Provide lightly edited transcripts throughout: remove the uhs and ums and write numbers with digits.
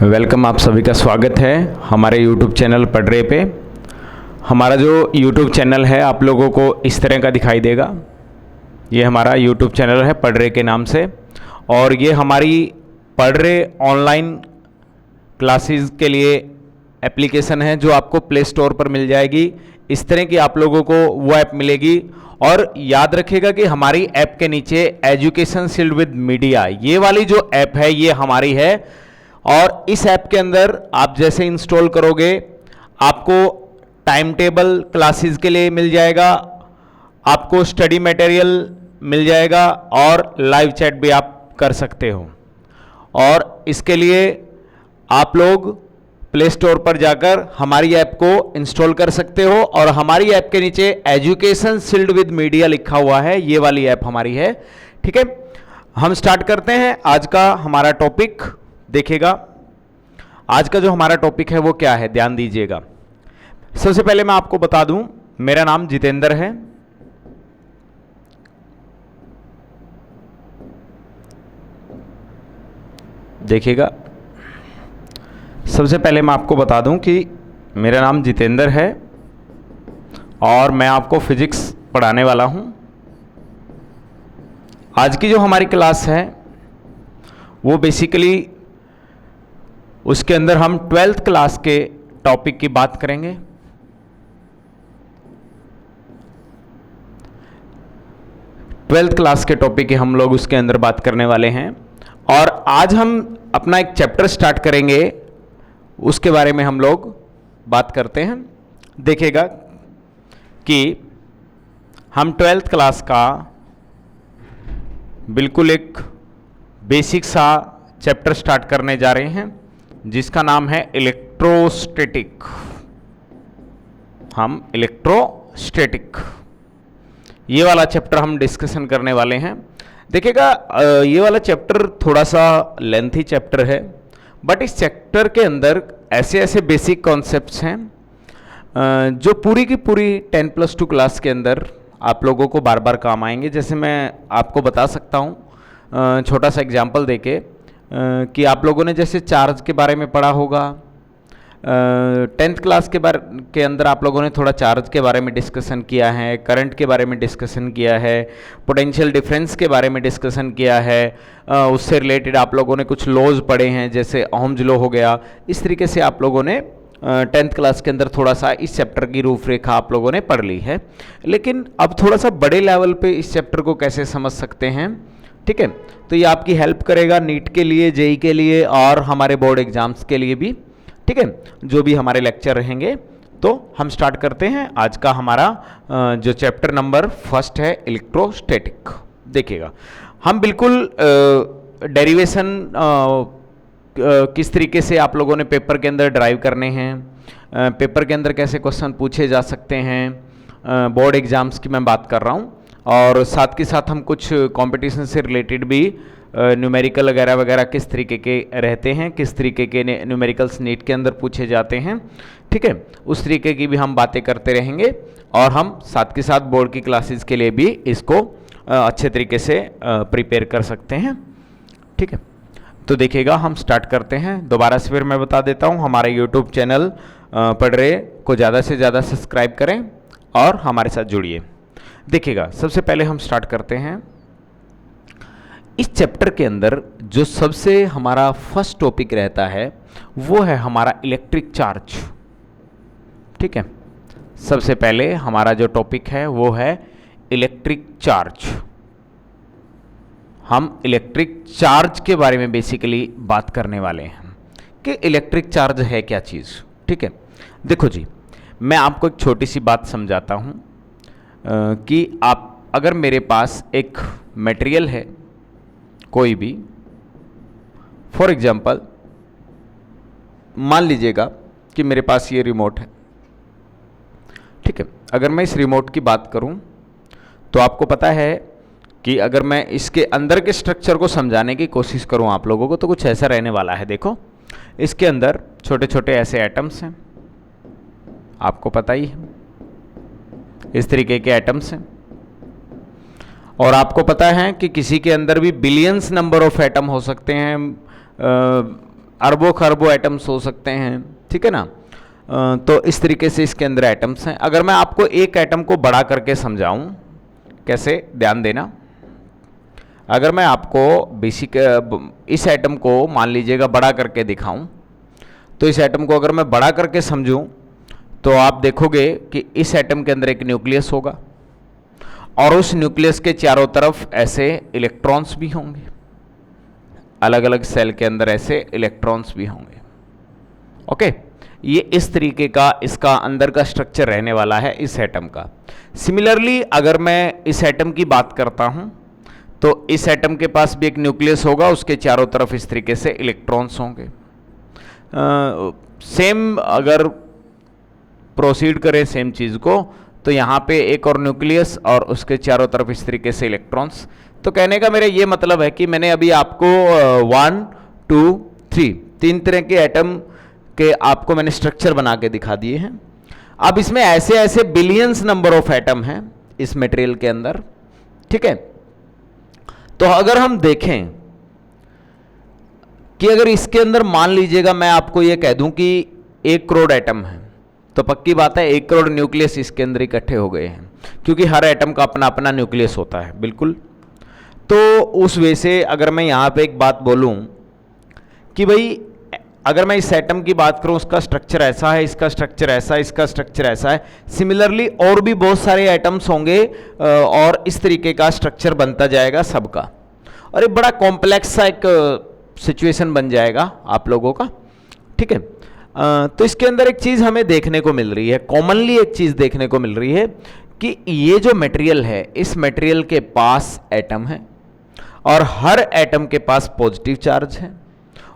Welcome, आप सभी का स्वागत है हमारे YouTube चैनल पढ़रे पे। हमारा जो YouTube चैनल है आप लोगों को इस तरह का दिखाई देगा। ये हमारा YouTube चैनल है पढ़रे के नाम से, और ये हमारी पढ़रे ऑनलाइन क्लासेस के लिए एप्लीकेशन है जो आपको प्ले स्टोर पर मिल जाएगी। इस तरह की आप लोगों को वो ऐप मिलेगी, और याद रखिएगा कि हमारी ऐप के नीचे एजुकेशन शील्ड विद मीडिया ये वाली जो ऐप है ये हमारी है। और इस ऐप के अंदर आप जैसे इंस्टॉल करोगे आपको टाइम टेबल क्लासेस के लिए मिल जाएगा, आपको स्टडी मटेरियल मिल जाएगा, और लाइव चैट भी आप कर सकते हो। और इसके लिए आप लोग प्ले स्टोर पर जाकर हमारी ऐप को इंस्टॉल कर सकते हो, और हमारी ऐप के नीचे एजुकेशन शील्ड विद मीडिया लिखा हुआ है, ये वाली ऐप हमारी है। ठीक है, हम स्टार्ट करते हैं आज का हमारा टॉपिक। देखिएगा आज का जो हमारा टॉपिक है वो क्या है, ध्यान दीजिएगा। सबसे पहले मैं आपको बता दूं, मेरा नाम जितेंद्र है। देखिएगा, सबसे पहले मैं आपको बता दूं कि मेरा नाम जितेंद्र है और मैं आपको फिजिक्स पढ़ाने वाला हूं। आज की जो हमारी क्लास है वो बेसिकली उसके अंदर हम 12th क्लास के टॉपिक की बात करेंगे। ट्वेल्थ क्लास के टॉपिक की हम लोग उसके अंदर बात करने वाले हैं, और आज हम अपना एक चैप्टर स्टार्ट करेंगे, उसके बारे में हम लोग बात करते हैं। देखिएगा कि हम 12th क्लास का बिल्कुल एक बेसिक सा चैप्टर स्टार्ट करने जा रहे हैं जिसका नाम है इलेक्ट्रोस्टैटिक। हम इलेक्ट्रोस्टैटिक ये वाला चैप्टर हम डिस्कशन करने वाले हैं। देखिएगा ये वाला चैप्टर थोड़ा सा लेंथी चैप्टर है, बट इस चैप्टर के अंदर ऐसे ऐसे बेसिक कॉन्सेप्ट्स हैं जो पूरी की पूरी 10+2 क्लास के अंदर आप लोगों को बार बार काम आएंगे। जैसे मैं आपको बता सकता हूँ छोटा सा एग्जांपल देके कि आप लोगों ने जैसे चार्ज के बारे में पढ़ा होगा। 10th क्लास के अंदर आप लोगों ने थोड़ा चार्ज के बारे में डिस्कशन किया है, करंट के बारे में डिस्कशन किया है, पोटेंशियल डिफरेंस के बारे में डिस्कशन किया है। उससे रिलेटेड आप लोगों ने कुछ लॉज पढ़े हैं, जैसे ओहम्स लॉ हो गया। इस तरीके से आप लोगों ने 10th क्लास के अंदर थोड़ा सा इस चैप्टर की रूपरेखा आप लोगों ने पढ़ ली है। लेकिन अब थोड़ा सा बड़े लेवल पे इस चैप्टर को कैसे समझ सकते हैं, ठीक है, तो ये आपकी हेल्प करेगा नीट के लिए, जेई के लिए, और हमारे बोर्ड एग्जाम्स के लिए भी। ठीक है, जो भी हमारे लेक्चर रहेंगे। तो हम स्टार्ट करते हैं आज का हमारा जो चैप्टर नंबर 1 है इलेक्ट्रोस्टैटिक। देखिएगा हम बिल्कुल डेरिवेशन किस तरीके से आप लोगों ने पेपर के अंदर ड्राइव करने हैं, पेपर के अंदर कैसे क्वेश्चन पूछे जा सकते हैं, बोर्ड एग्जाम्स की मैं बात कर रहा हूँ। और साथ के साथ हम कुछ कंपटीशन से रिलेटेड भी न्यूमेरिकल वगैरह वगैरह किस तरीके के रहते हैं, किस तरीके के न्यूमेरिकल्स नीट के अंदर पूछे जाते हैं, ठीक है, उस तरीके की भी हम बातें करते रहेंगे। और हम साथ के साथ बोर्ड की क्लासेस के लिए भी इसको अच्छे तरीके से प्रिपेयर कर सकते हैं। ठीक है, तो देखिएगा हम स्टार्ट करते हैं। दोबारा से फिर मैं बता देता हूँ, हमारे यूट्यूब चैनल पढ़रे को ज़्यादा से ज़्यादा सब्सक्राइब करें और हमारे साथ जुड़िए। देखिएगा सबसे पहले हम स्टार्ट करते हैं। इस चैप्टर के अंदर जो सबसे हमारा फर्स्ट टॉपिक रहता है वो है हमारा इलेक्ट्रिक चार्ज। ठीक है, सबसे पहले हमारा जो टॉपिक है वो है इलेक्ट्रिक चार्ज। हम इलेक्ट्रिक चार्ज के बारे में बेसिकली बात करने वाले हैं कि इलेक्ट्रिक चार्ज है क्या चीज़। ठीक है, देखो जी, मैं आपको एक छोटी सी बात समझाता हूँ कि आप अगर मेरे पास एक मटेरियल है कोई भी, फॉर एग्जांपल मान लीजिएगा कि मेरे पास ये रिमोट है। ठीक है, अगर मैं इस रिमोट की बात करूं तो आपको पता है कि अगर मैं इसके अंदर के स्ट्रक्चर को समझाने की कोशिश करूं आप लोगों को तो कुछ ऐसा रहने वाला है। देखो, इसके अंदर छोटे छोटे ऐसे एटम्स हैं, आपको पता ही है, इस तरीके के एटम्स हैं। और आपको पता है कि किसी के अंदर भी बिलियंस नंबर ऑफ एटम हो सकते हैं, अरबों खरबों एटम्स हो सकते हैं, ठीक है ना। तो इस तरीके से इसके अंदर एटम्स हैं। अगर मैं आपको एक एटम को बड़ा करके समझाऊं, कैसे, ध्यान देना। अगर मैं आपको बेसिक इस एटम को मान लीजिएगा बड़ा करके दिखाऊं, तो इस एटम को अगर मैं बड़ा करके समझूं तो आप देखोगे कि इस एटम के अंदर एक न्यूक्लियस होगा और उस न्यूक्लियस के चारों तरफ ऐसे इलेक्ट्रॉन्स भी होंगे, अलग अलग सेल के अंदर ऐसे इलेक्ट्रॉन्स भी होंगे। ओके, ये इस तरीके का इसका अंदर का स्ट्रक्चर रहने वाला है इस एटम का। सिमिलरली अगर मैं इस एटम की बात करता हूं तो इस एटम के पास भी एक न्यूक्लियस होगा, उसके चारों तरफ इस तरीके से इलेक्ट्रॉन्स होंगे। सेम अगर प्रोसीड करें सेम चीज़ को, तो यहाँ पे एक और न्यूक्लियस और उसके चारों तरफ इस तरीके से इलेक्ट्रॉन्स। तो कहने का मेरा ये मतलब है कि मैंने अभी आपको 1 2 3 तीन तरह के एटम के आपको मैंने स्ट्रक्चर बना के दिखा दिए हैं। अब इसमें ऐसे ऐसे बिलियंस नंबर ऑफ एटम हैं इस मटेरियल के अंदर, ठीक है। तो अगर हम देखें कि अगर इसके अंदर मान लीजिएगा मैं आपको ये कह दूं कि 1 करोड़ एटम है, तो पक्की बात है 1 करोड़ न्यूक्लियस इसके अंदर इकट्ठे हो गए हैं, क्योंकि हर एटम का अपना अपना न्यूक्लियस होता है, बिल्कुल। तो उस वे से अगर मैं यहाँ पे एक बात बोलूँ कि भाई अगर मैं इस एटम की बात करूँ, उसका स्ट्रक्चर ऐसा है, इसका स्ट्रक्चर ऐसा है, इसका स्ट्रक्चर ऐसा है, सिमिलरली और भी बहुत सारे एटम्स होंगे और इस तरीके का स्ट्रक्चर बनता जाएगा सबका, और एक बड़ा कॉम्प्लेक्स सा एक सिचुएशन बन जाएगा आप लोगों का, ठीक है। तो इसके अंदर एक चीज़ हमें देखने को मिल रही है, कॉमनली एक चीज़ देखने को मिल रही है कि ये जो मटेरियल है, इस मटेरियल के पास एटम है और हर एटम के पास पॉजिटिव चार्ज है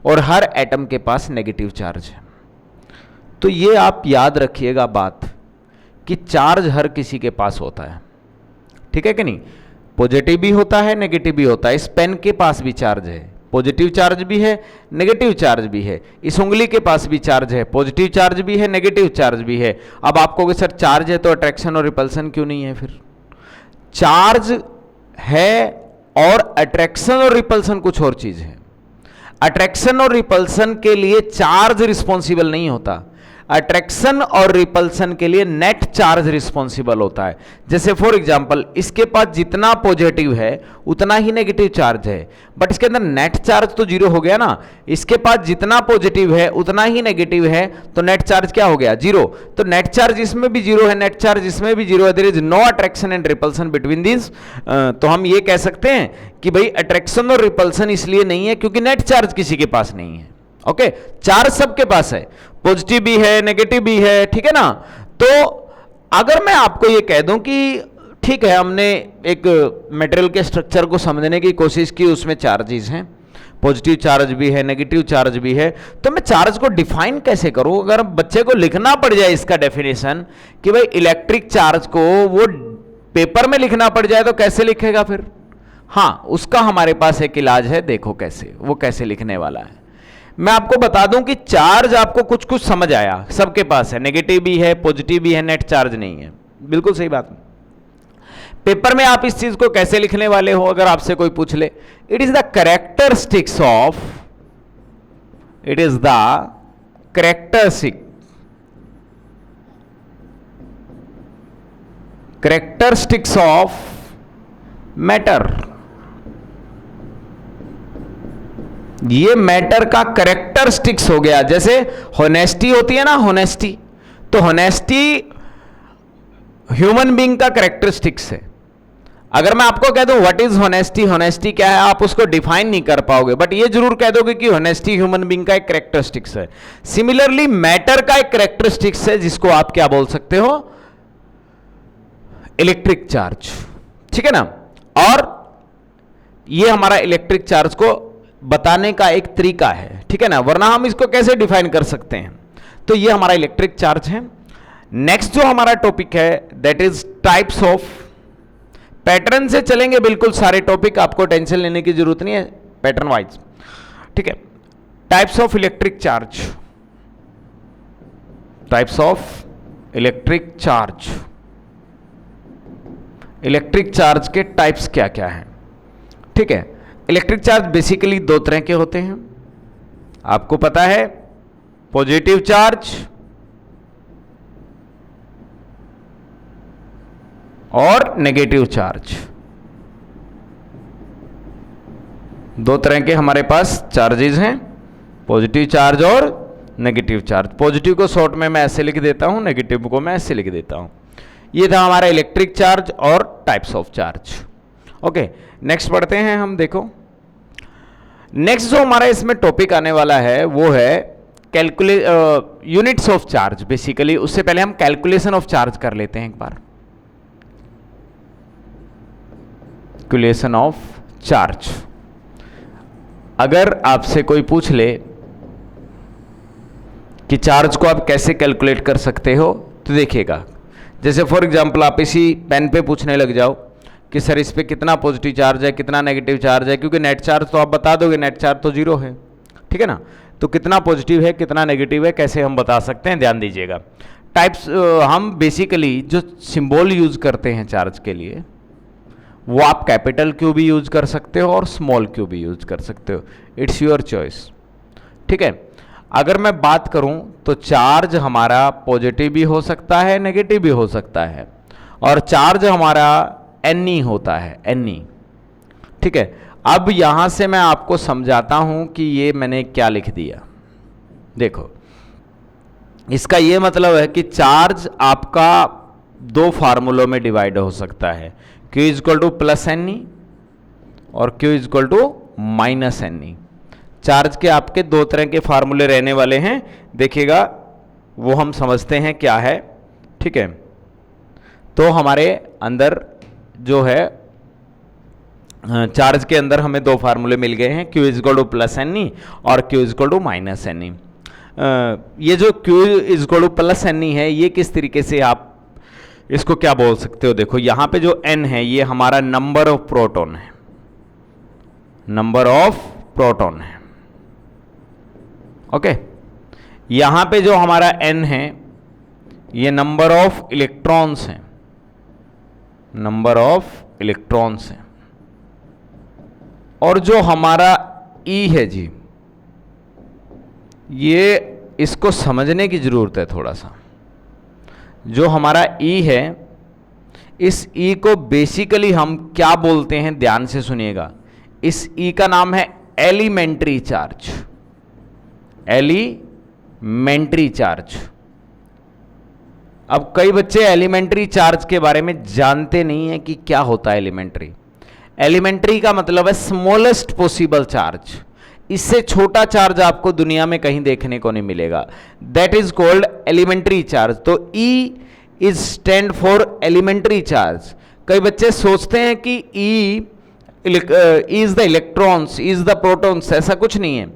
और हर एटम के पास नेगेटिव चार्ज है। तो ये आप याद रखिएगा बात कि चार्ज हर किसी के पास होता है, ठीक है कि नहीं। पॉजिटिव भी होता है, नेगेटिव भी होता है। इस पेन के पास भी चार्ज है, पॉजिटिव चार्ज भी है, नेगेटिव चार्ज भी है। इस उंगली के पास भी चार्ज है, पॉजिटिव चार्ज भी है, नेगेटिव चार्ज भी है। अब आप कहोगे सर चार्ज है तो अट्रैक्शन और रिपल्सन क्यों नहीं है? फिर चार्ज है और अट्रैक्शन और रिपल्सन कुछ और चीज है। अट्रैक्शन और रिपल्सन के लिए चार्ज रिस्पॉन्सिबल नहीं होता, अट्रैक्शन और रिपल्सन के लिए नेट चार्ज रिस्पॉन्सिबल होता है। जैसे फॉर एग्जांपल इसके पास जितना पॉजिटिव है उतना ही नेगेटिव चार्ज है, बट इसके अंदर नेट चार्ज तो जीरो हो गया ना। इसके पास जितना पॉजिटिव है उतना ही नेगेटिव है, तो नेट चार्ज क्या हो गया? जीरो। तो नेट चार्ज इसमें भी जीरो है, नेट चार्ज इसमें भी जीरो है। There is no attraction and repulsion between this. तो हम ये कह सकते हैं कि भाई अट्रैक्शन और रिपल्सन इसलिए नहीं है क्योंकि नेट चार्ज किसी के पास नहीं है। ओके, चार्ज सबके पास है, पॉजिटिव भी है, नेगेटिव भी है, ठीक है ना। तो अगर मैं आपको ये कह दूं कि ठीक है, हमने एक मटेरियल के स्ट्रक्चर को समझने की कोशिश की, उसमें चार्जेस हैं, पॉजिटिव चार्ज भी है, नेगेटिव चार्ज भी है, तो मैं चार्ज को डिफाइन कैसे करूं? अगर बच्चे को लिखना पड़ जाए इसका डेफिनेशन कि भाई इलेक्ट्रिक चार्ज को वो पेपर में लिखना पड़ जाए तो कैसे लिखेगा फिर? हाँ, उसका हमारे पास एक इलाज है, देखो कैसे, वो कैसे लिखने वाला है। मैं आपको बता दूं कि चार्ज आपको कुछ कुछ समझ आया, सबके पास है, नेगेटिव भी है, पॉजिटिव भी है, नेट चार्ज नहीं है, बिल्कुल सही बात। पेपर में आप इस चीज को कैसे लिखने वाले हो अगर आपसे कोई पूछ ले? It is the characteristics of, it is the characteristics of matter. ये मैटर का कैरेक्टरिस्टिक्स हो गया। जैसे होनेस्टी होती है ना, होनेस्टी, तो होनेस्टी ह्यूमन बीइंग का कैरेक्टरिस्टिक्स है। अगर मैं आपको कह दूं व्हाट इज होनेस्टी, होनेस्टी क्या है, आप उसको डिफाइन नहीं कर पाओगे, बट ये जरूर कह दोगे कि होनेस्टी ह्यूमन बीइंग का एक कैरेक्टरिस्टिक्स है। सिमिलरली मैटर का एक कैरेक्टरिस्टिक्स है जिसको आप क्या बोल सकते हो? इलेक्ट्रिक चार्ज, ठीक है ना। और ये हमारा इलेक्ट्रिक चार्ज को बताने का एक तरीका है, ठीक है ना, वरना हम इसको कैसे डिफाइन कर सकते हैं? तो ये हमारा इलेक्ट्रिक चार्ज है। नेक्स्ट जो हमारा टॉपिक है that is types of, pattern से चलेंगे बिल्कुल सारे टॉपिक, आपको टेंशन लेने की जरूरत नहीं है, पैटर्न वाइज, ठीक है। Types of electric charge, types of electric charge, electric charge के टाइप्स क्या क्या हैं, ठीक है। इलेक्ट्रिक चार्ज बेसिकली दो तरह के होते हैं, आपको पता है पॉजिटिव चार्ज और नेगेटिव चार्ज, दो तरह के हमारे पास चार्जेस हैं, पॉजिटिव चार्ज और नेगेटिव चार्ज। पॉजिटिव को शॉर्ट में मैं ऐसे लिख देता हूं, नेगेटिव को मैं ऐसे लिख देता हूं। ये था हमारा इलेक्ट्रिक चार्ज और types of charge. Okay, next पढ़ते हैं हम। देखो नेक्स्ट जो हमारा इसमें टॉपिक आने वाला है वो है यूनिट्स ऑफ चार्ज। बेसिकली उससे पहले हम कैलकुलेशन ऑफ चार्ज कर लेते हैं एक बार। कैलकुलेशन ऑफ चार्ज, अगर आपसे कोई पूछ ले कि चार्ज को आप कैसे कैलकुलेट कर सकते हो, तो देखिएगा, जैसे फॉर एग्जांपल आप इसी पेन पे पूछने लग जाओ कि सर इस पे कितना पॉजिटिव चार्ज है, कितना नेगेटिव चार्ज है, क्योंकि नेट चार्ज तो आप बता दोगे, नेट चार्ज तो जीरो है, ठीक है ना। तो कितना पॉजिटिव है कितना नेगेटिव है कैसे हम बता सकते हैं, ध्यान दीजिएगा। टाइप्स, हम बेसिकली जो सिंबल यूज करते हैं चार्ज के लिए, वो आप कैपिटल क्यू भी यूज कर सकते हो और स्मॉल क्यू भी यूज कर सकते हो, इट्स योर चॉइस, ठीक है। अगर मैं बात करूं तो चार्ज हमारा पॉजिटिव भी हो सकता है, नेगेटिव भी हो सकता है, और चार्ज हमारा Ni होता है, Ni, ठीक है। अब यहां से मैं आपको समझाता हूं कि ये मैंने क्या लिख दिया। देखो, इसका ये मतलब है कि चार्ज आपका दो फार्मूलों में डिवाइड हो सकता है, Q is equal to plus Ni और Q is equal to minus Ni। Charge के आपके दो तरह के फार्मूले रहने वाले हैं, देखिएगा वो हम समझते हैं क्या है, ठीक है। तो हमारे अंदर जो है चार्ज के अंदर हमें दो फार्मूले मिल गए हैं, Q is equal to plus Ni और Q is equal to minus Ni। ये जो Q is equal to plus Ni है, ये किस तरीके से आप इसको क्या बोल सकते हो। देखो यहां पे जो N है ये हमारा नंबर ऑफ प्रोटॉन है, नंबर ऑफ प्रोटॉन है, ओके। यहां पे जो हमारा N है ये नंबर ऑफ इलेक्ट्रॉन्स हैं, नंबर ऑफ इलेक्ट्रॉन्स हैं। और जो हमारा E है जी, ये इसको समझने की जरूरत है थोड़ा सा। जो हमारा E है, इस E को बेसिकली हम क्या बोलते हैं, ध्यान से सुनिएगा। इस E का नाम है एलिमेंट्री चार्ज, एलिमेंट्री चार्ज। अब कई बच्चे एलिमेंट्री चार्ज के बारे में जानते नहीं है कि क्या होता है एलिमेंट्री। एलिमेंट्री का मतलब है स्मॉलेस्ट पॉसिबल चार्ज, इससे छोटा चार्ज आपको दुनिया में कहीं देखने को नहीं मिलेगा, that is called elementary charge. तो E is stand for elementary charge. कई बच्चे सोचते हैं कि E is the electrons, is the protons, ऐसा कुछ नहीं है।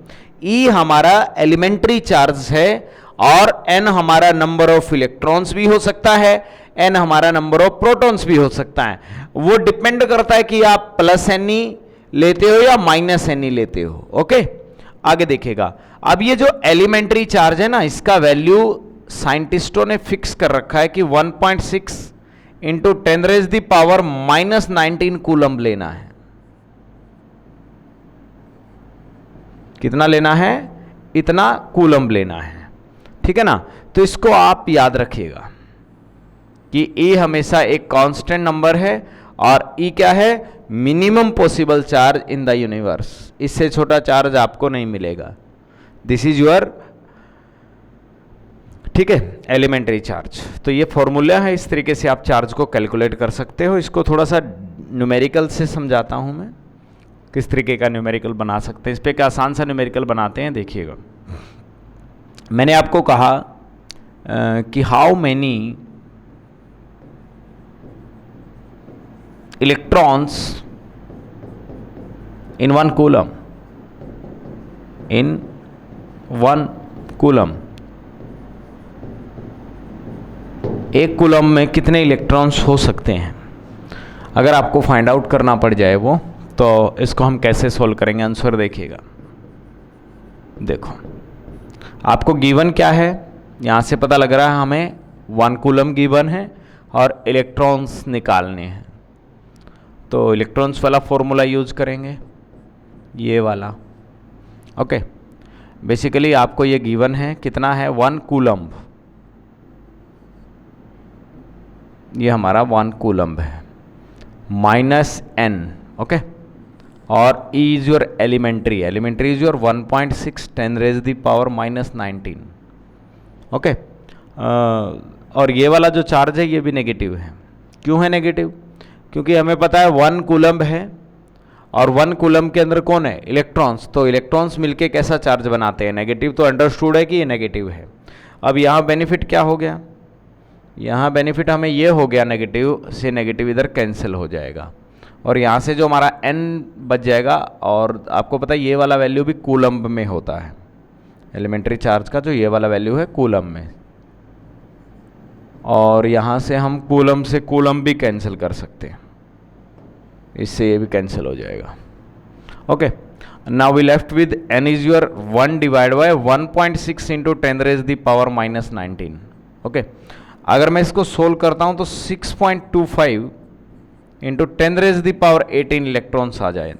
E हमारा एलिमेंट्री चार्ज है और N हमारा नंबर ऑफ इलेक्ट्रॉन्स भी हो सकता है, N हमारा नंबर ऑफ प्रोटॉन्स भी हो सकता है। वो डिपेंड करता है कि आप प्लस Ni लेते हो या माइनस Ni लेते हो, ओके। आगे देखिएगा, अब ये जो एलिमेंट्री चार्ज है ना, इसका वैल्यू साइंटिस्टों ने फिक्स कर रखा है कि 1.6 इंटू 10⁻⁻⁹ कूलम लेना है। कितना लेना है, इतना कूलम लेना है, ठीक है ना। तो इसको आप याद रखिएगा कि E हमेशा एक कांस्टेंट नंबर है और E क्या है, minimum possible charge in the universe. इससे छोटा चार्ज आपको नहीं मिलेगा, दिस इज योर, ठीक है, एलिमेंट्री चार्ज। तो ये फॉर्मूला है, इस तरीके से आप चार्ज को कैलकुलेट कर सकते हो। इसको थोड़ा सा न्यूमेरिकल से समझाता हूं मैं, किस तरीके का न्यूमेरिकल बना सकते हैं। इस पर एक आसान सा न्यूमेरिकल बनाते हैं, देखिएगा। मैंने आपको कहा कि how many electrons in 1 coulomb, in 1 coulomb, एक कूलम में कितने इलेक्ट्रॉन्स हो सकते हैं। अगर आपको फाइंड आउट करना पड़ जाए वो, तो इसको हम कैसे सोल्व करेंगे, आंसर देखिएगा। देखो आपको गिवन क्या है, यहाँ से पता लग रहा है हमें 1 कूलम गिवन है और इलेक्ट्रॉन्स निकालने हैं। तो इलेक्ट्रॉन्स वाला फॉर्मूला यूज करेंगे, ये वाला, ओके। बेसिकली आपको ये गिवन है, कितना है 1 कूलम्ब, ये हमारा 1 कूलम्ब है, -n, ओके। और E is your elementary is your 1.6 10⁻⁻19, okay. और ये वाला जो चार्ज है ये भी नेगेटिव है। क्यों है नेगेटिव? क्योंकि हमें पता है 1 कूलम्ब है और 1 कूलम्ब के अंदर कौन है? इलेक्ट्रॉन्स। तो इलेक्ट्रॉन्स मिलके कैसा चार्ज बनाते हैं? नेगेटिव। तो अंडरस्टूड है कि ये नेगेटिव है। अब यहाँ बेनिफिट क्या हो गया? यहाँ बेनिफिट हमें ये हो गया, नेगेटिव से नेगेटिव इधर कैंसिल हो जाएगा और यहाँ से जो हमारा n बच जाएगा। और आपको पता है ये वाला वैल्यू भी कूलम्ब में होता है, एलिमेंट्री चार्ज का जो ये वाला वैल्यू है कूलम्ब में। और यहाँ से हम कूलम्ब से कूलम्ब भी कैंसिल कर सकते हैं, इससे ये भी कैंसिल हो जाएगा, okay. Now we left with n is your 1 divide by 1.6 into 10⁻⁻19, okay. अगर मैं इसको सोल्व करता हूँ तो 6.25 इंटू 10⁻18 इलेक्ट्रॉन्स आ जाए,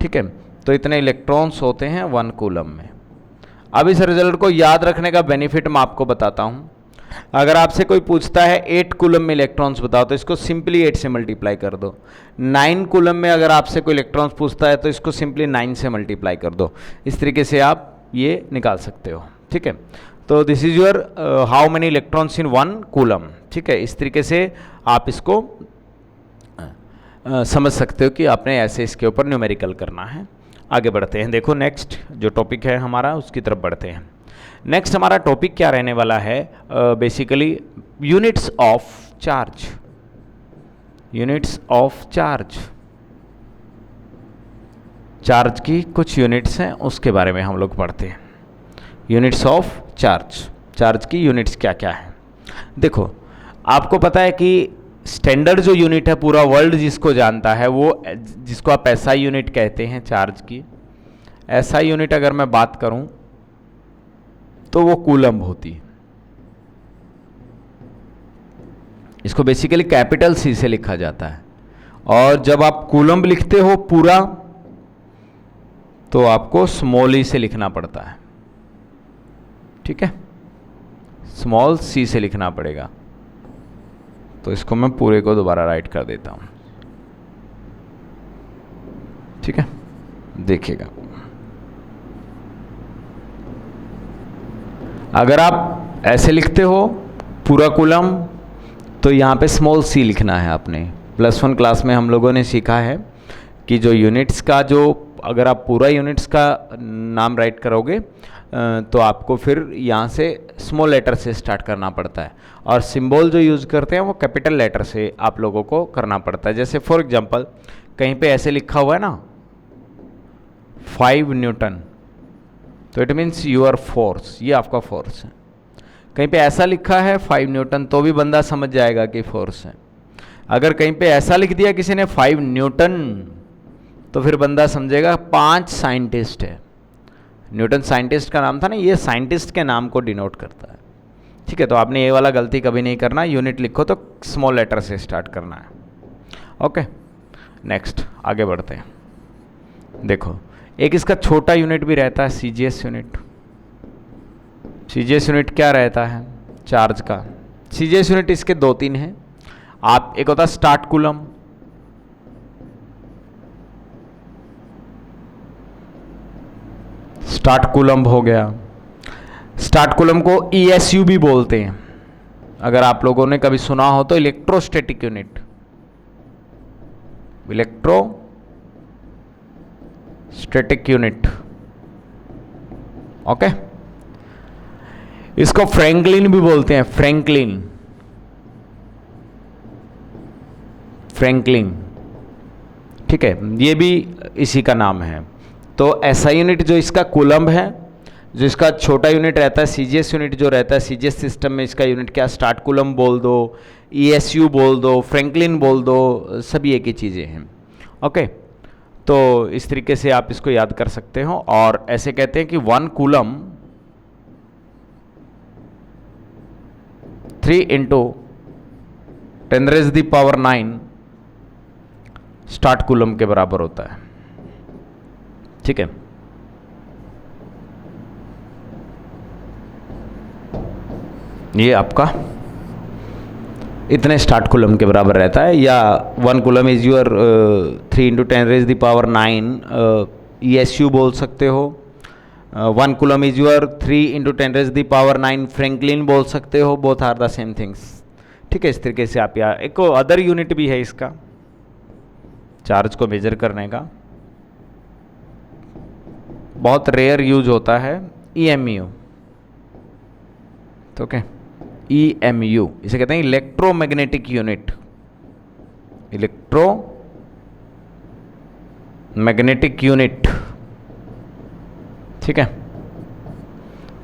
ठीक है। तो इतने इलेक्ट्रॉन्स होते हैं 1 कूलम्ब में। अब इस रिजल्ट को याद रखने का बेनिफिट मैं आपको बताता हूँ। अगर आपसे कोई पूछता है 8 कूलम्ब में इलेक्ट्रॉन्स बताओ, तो इसको सिंपली 8 से मल्टीप्लाई कर दो। 9 कूलम्ब में अगर आपसे कोई इलेक्ट्रॉन्स पूछता है तो इसको सिंपली 9 से मल्टीप्लाई कर दो। इस तरीके से आप ये निकाल सकते हो, ठीक है। तो this is your how many electrons in 1 coulomb, ठीक है। इस तरीके से आप इसको समझ सकते हो कि आपने ऐसे इसके ऊपर न्यूमेरिकल करना है। आगे बढ़ते हैं, देखो नेक्स्ट जो टॉपिक है हमारा उसकी तरफ बढ़ते हैं। नेक्स्ट हमारा टॉपिक क्या रहने वाला है? Basically units of charge, units of charge, charge की कुछ यूनिट्स हैं उसके बारे में हम लोग पढ़ते हैं। यूनिट्स ऑफ चार्ज, चार्ज की यूनिट्स क्या क्या है? देखो आपको पता है कि स्टैंडर्ड जो यूनिट है पूरा वर्ल्ड जिसको जानता है, वो जिसको आप एसआई यूनिट कहते हैं चार्ज की, एसआई यूनिट अगर मैं बात करूं तो वो कूलम्ब होती है। इसको बेसिकली कैपिटल सी से लिखा जाता है और जब आप कूलम्ब लिखते हो पूरा तो आपको स्मॉल ई से लिखना पड़ता है, ठीक है, स्मॉल सी से लिखना पड़ेगा। तो इसको मैं पूरे को दोबारा राइट कर देता हूं, ठीक है। देखिएगा अगर आप ऐसे लिखते हो पूरा कूलम्ब तो यहाँ पे स्मॉल सी लिखना है आपने। +1 क्लास में हम लोगों ने सीखा है कि जो यूनिट्स का जो अगर आप पूरा यूनिट्स का नाम राइट करोगे तो आपको फिर यहाँ से स्मॉल लेटर से स्टार्ट करना पड़ता है और सिंबल जो यूज़ करते हैं वो कैपिटल लेटर से आप लोगों को करना पड़ता है। जैसे फॉर एग्जांपल कहीं पे ऐसे लिखा हुआ है ना 5 न्यूटन, तो इट मीन्स यूर फोर्स, ये आपका फोर्स है। कहीं पे ऐसा लिखा है 5 न्यूटन तो भी बंदा समझ जाएगा कि फोर्स है। अगर कहीं पे ऐसा लिख दिया किसी ने 5 न्यूटन तो फिर बंदा समझेगा 5 साइंटिस्ट है। न्यूटन साइंटिस्ट का नाम था ना, ये साइंटिस्ट के नाम को डिनोट करता है, ठीक है। तो आपने ये वाला गलती कभी नहीं करना, यूनिट लिखो तो स्मॉल लेटर से स्टार्ट करना है, ओके। नेक्स्ट आगे बढ़ते हैं। देखो एक इसका छोटा यूनिट भी रहता है सीजीएस यूनिट। सीजीएस यूनिट क्या रहता है? चार्ज का। सीजीएस यूनिट इसके 2-3 हैं। आप एक होता है स्टार्ट कूलम, स्टार्ट कूलम्ब हो गया। स्टार्ट कूलम्ब को ईएसयू भी बोलते हैं, अगर आप लोगों ने कभी सुना हो तो, electrostatic unit, electrostatic unit, okay. इसको फ्रैंकलिन भी बोलते हैं, फ्रैंकलिन, फ्रैंकलिन, ठीक है, ये भी इसी का नाम है। तो ऐसा यूनिट जो इसका कूलम्ब है, जो इसका छोटा यूनिट रहता है सीजीएस यूनिट जो रहता है, सीजीएस सिस्टम में इसका यूनिट क्या, स्टार्ट कूलम्ब बोल दो, ईएसयू बोल दो, फ्रैंकलिन बोल दो, सभी एक ही चीज़ें हैं, ओके। तो इस तरीके से आप इसको याद कर सकते हो। और ऐसे कहते हैं कि 1 कूलम्ब 3 इंटू 10⁻⁹ स्टार्ट कूलम्ब के बराबर होता है, ठीक है। ये आपका इतने स्टार्ट कूलम के बराबर रहता है, या 1 कूलम इज योर 3 × 10⁻⁹ ESU बोल सकते हो। 1 कूलम इज योर 3 × 10⁻⁹ फ्रैंकलिन बोल सकते हो। Both are the same things. ठीक है, इस तरीके से आप यहाँ एक अदर यूनिट भी है इसका चार्ज को मेजर करने का, बहुत रेयर यूज होता है, EMU। तो क्या EMU इसे कहते हैं इलेक्ट्रोमैग्नेटिक यूनिट, इलेक्ट्रोमैग्नेटिक यूनिट। ठीक है,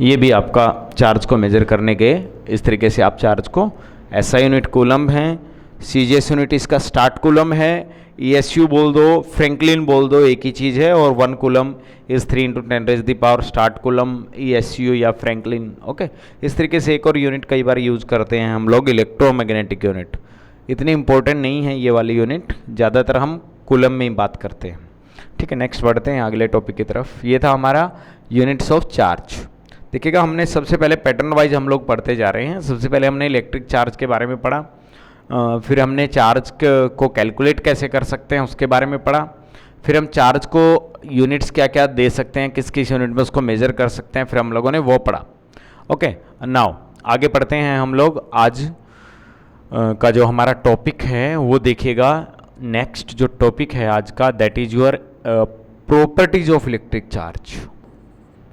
ये भी आपका चार्ज को मेजर करने के इस तरीके से आप चार्ज को, SI यूनिट कूलम है, CGS यूनिट इसका स्टार्ट कूलम है, ESU बोल दो, फ्रैंकलिन बोल दो, एक ही चीज़ है। और 1 coulomb is 3 × 10⁻⁴ start coulomb, ESU या फ्रैंकलिन। ओके, इस तरीके से एक और यूनिट कई बार यूज करते हैं हम लोग, इलेक्ट्रोमैग्नेटिक यूनिट। इतनी इंपॉर्टेंट नहीं है ये वाली यूनिट, ज़्यादातर हम कूलम में ही बात करते हैं। ठीक है, नेक्स्ट बढ़ते हैं अगले टॉपिक की तरफ। ये था हमारा यूनिट्स ऑफ चार्ज। देखिएगा, हमने सबसे पहले पैटर्न वाइज हम लोग पढ़ते जा रहे हैं। सबसे पहले हमने इलेक्ट्रिक चार्ज के बारे में पढ़ा, फिर हमने चार्ज को कैलकुलेट कैसे कर सकते हैं उसके बारे में पढ़ा, फिर हम चार्ज को यूनिट्स क्या क्या दे सकते हैं, किस किस यूनिट में उसको मेजर कर सकते हैं, फिर हम लोगों ने वो पढ़ा। ओके, नाउ आगे बढ़ते हैं हम लोग। आज का जो हमारा टॉपिक है वो देखिएगा, नेक्स्ट जो टॉपिक है आज का, that is your properties of electric charge.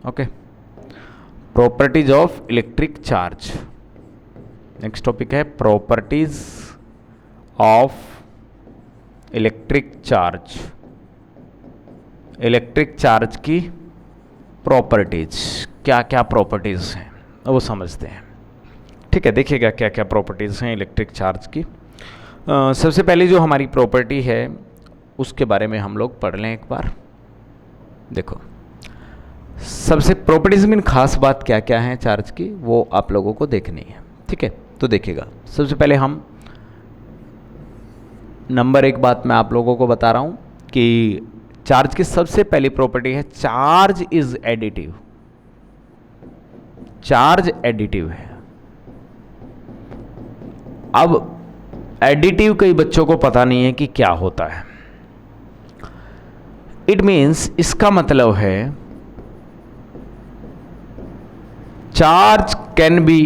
Okay, properties of electric charge. Next topic है properties of electric charge. Electric charge की प्रॉपर्टीज, क्या क्या प्रॉपर्टीज हैं वो समझते हैं। ठीक है, देखिएगा क्या क्या प्रॉपर्टीज हैं इलेक्ट्रिक चार्ज की। सबसे पहले जो हमारी प्रॉपर्टी है उसके बारे में हम लोग पढ़ लें एक बार। देखो, सबसे प्रॉपर्टीज में खास बात क्या क्या है चार्ज की, वो आप लोगों को देखनी है। ठीक है, तो देखिएगा, सबसे पहले हम नंबर एक बात मैं आप लोगों को बता रहा हूं कि चार्ज की सबसे पहली प्रॉपर्टी है charge is additive. Charge additive है। अब एडिटिव कई बच्चों को पता नहीं है कि क्या होता है। इट मीन्स, इसका मतलब है charge can be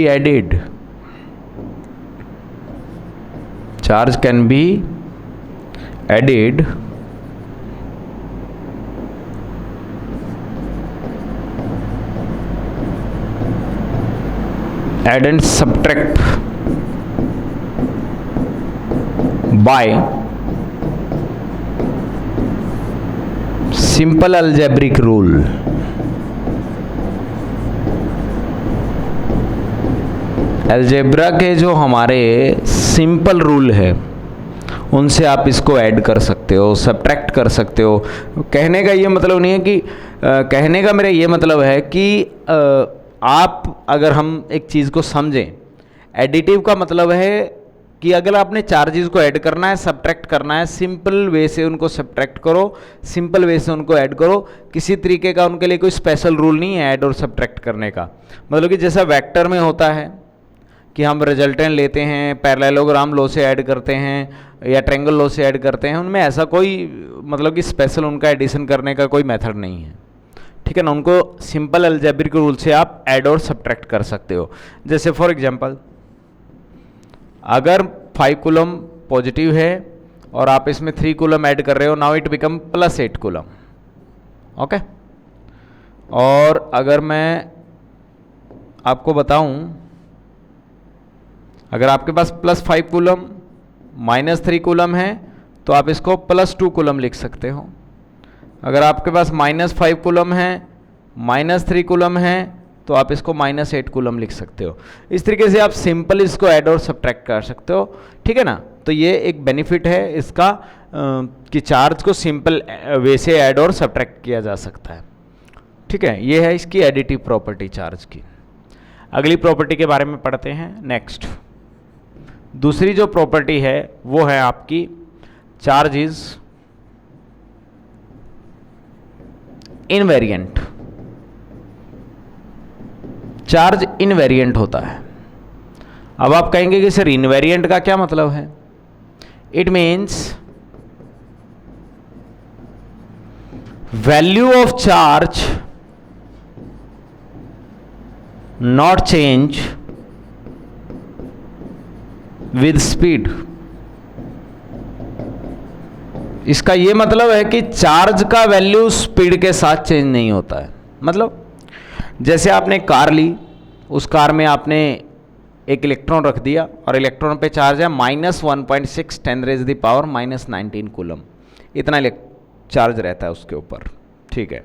added. Charge can be added add and subtract by simple algebraic rule। Algebra के जो हमारे सिंपल रूल है उनसे आप इसको ऐड कर सकते हो, सब्ट्रैक्ट कर सकते हो। कहने का ये मतलब नहीं है कि कहने का मेरा ये मतलब है कि आप अगर हम एक चीज़ को समझें, एडिटिव का मतलब है कि अगर आपने चार्जेस को ऐड करना है, सब्ट्रैक्ट करना है, सिंपल वे से उनको सब्ट्रैक्ट करो, सिंपल वे से उनको ऐड करो। किसी तरीके का उनके लिए कोई स्पेशल रूल नहीं है ऐड और सब्ट्रैक्ट करने का। मतलब कि जैसा वेक्टर में होता है कि हम रिजल्टेंट लेते हैं, पैरेललोग्राम लॉ से ऐड करते हैं या ट्रायंगल लॉ से ऐड करते हैं, उनमें ऐसा कोई मतलब कि स्पेशल उनका एडिशन करने का कोई मेथड नहीं है। ठीक है ना, उनको सिंपल अलजेब्रिक रूल से आप ऐड और सब्ट्रैक्ट कर सकते हो। जैसे फॉर एग्जांपल, अगर 5 कूलम पॉजिटिव है और आप इसमें 3 कूलम ऐड कर रहे हो, now it become +8 coulomb. Okay, और अगर मैं आपको बताऊं, अगर आपके पास +5 कूलम -3 कूलम है तो आप इसको +2 कूलम लिख सकते हो। अगर आपके पास -5 कूलम है, -3 कूलम है तो आप इसको -8 कूलम लिख सकते हो। इस तरीके से आप सिंपल इसको ऐड और सब्ट्रैक्ट कर सकते हो। ठीक है ना, तो ये एक बेनिफिट है इसका कि चार्ज को सिंपल वे से ऐड और सब्ट्रैक्ट किया जा सकता है। ठीक है, ये है इसकी एडिटिव प्रॉपर्टी चार्ज की। अगली प्रॉपर्टी के बारे में पढ़ते हैं। नेक्स्ट, दूसरी जो प्रॉपर्टी है वो है आपकी charge is invariant. Charge invariant होता है। अब आप कहेंगे कि सर इनवेरिएंट का क्या मतलब है? It means value of charge not change with speed. इसका ये मतलब है कि चार्ज का वैल्यू स्पीड के साथ चेंज नहीं होता है। मतलब जैसे आपने कार ली, उस कार में आपने एक इलेक्ट्रॉन रख दिया और इलेक्ट्रॉन पे चार्ज है -1.6 10⁻⁻19 कूलम, इतना चार्ज रहता है उसके ऊपर। ठीक है,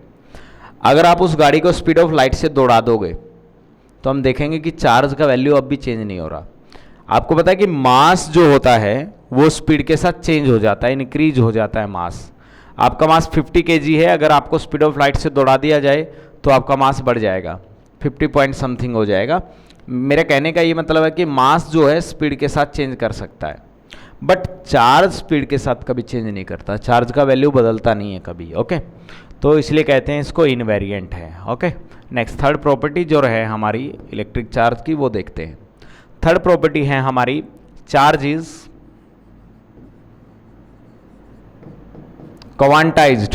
अगर आप उस गाड़ी को स्पीड ऑफ लाइट से दौड़ा दोगे तो हम देखेंगे कि चार्ज का वैल्यू अब भी चेंज नहीं हो रहा। आपको पता है कि मास जो होता है वो स्पीड के साथ चेंज हो जाता है, इंक्रीज हो जाता है मास। आपका मास 50 kg है, अगर आपको स्पीड ऑफ लाइट से दौड़ा दिया जाए तो आपका मास बढ़ जाएगा, 50 पॉइंट समथिंग हो जाएगा। मेरे कहने का ये मतलब है कि मास जो है स्पीड के साथ चेंज कर सकता है, बट चार्ज स्पीड के साथ कभी चेंज नहीं करता, चार्ज का वैल्यू बदलता नहीं है कभी। ओके, तो इसलिए कहते हैं इसको इनवेरिएंट है। ओके, नेक्स्ट थर्ड प्रॉपर्टी जो है हमारी इलेक्ट्रिक चार्ज की वो देखते हैं। थर्ड प्रॉपर्टी है हमारी charge is quantized.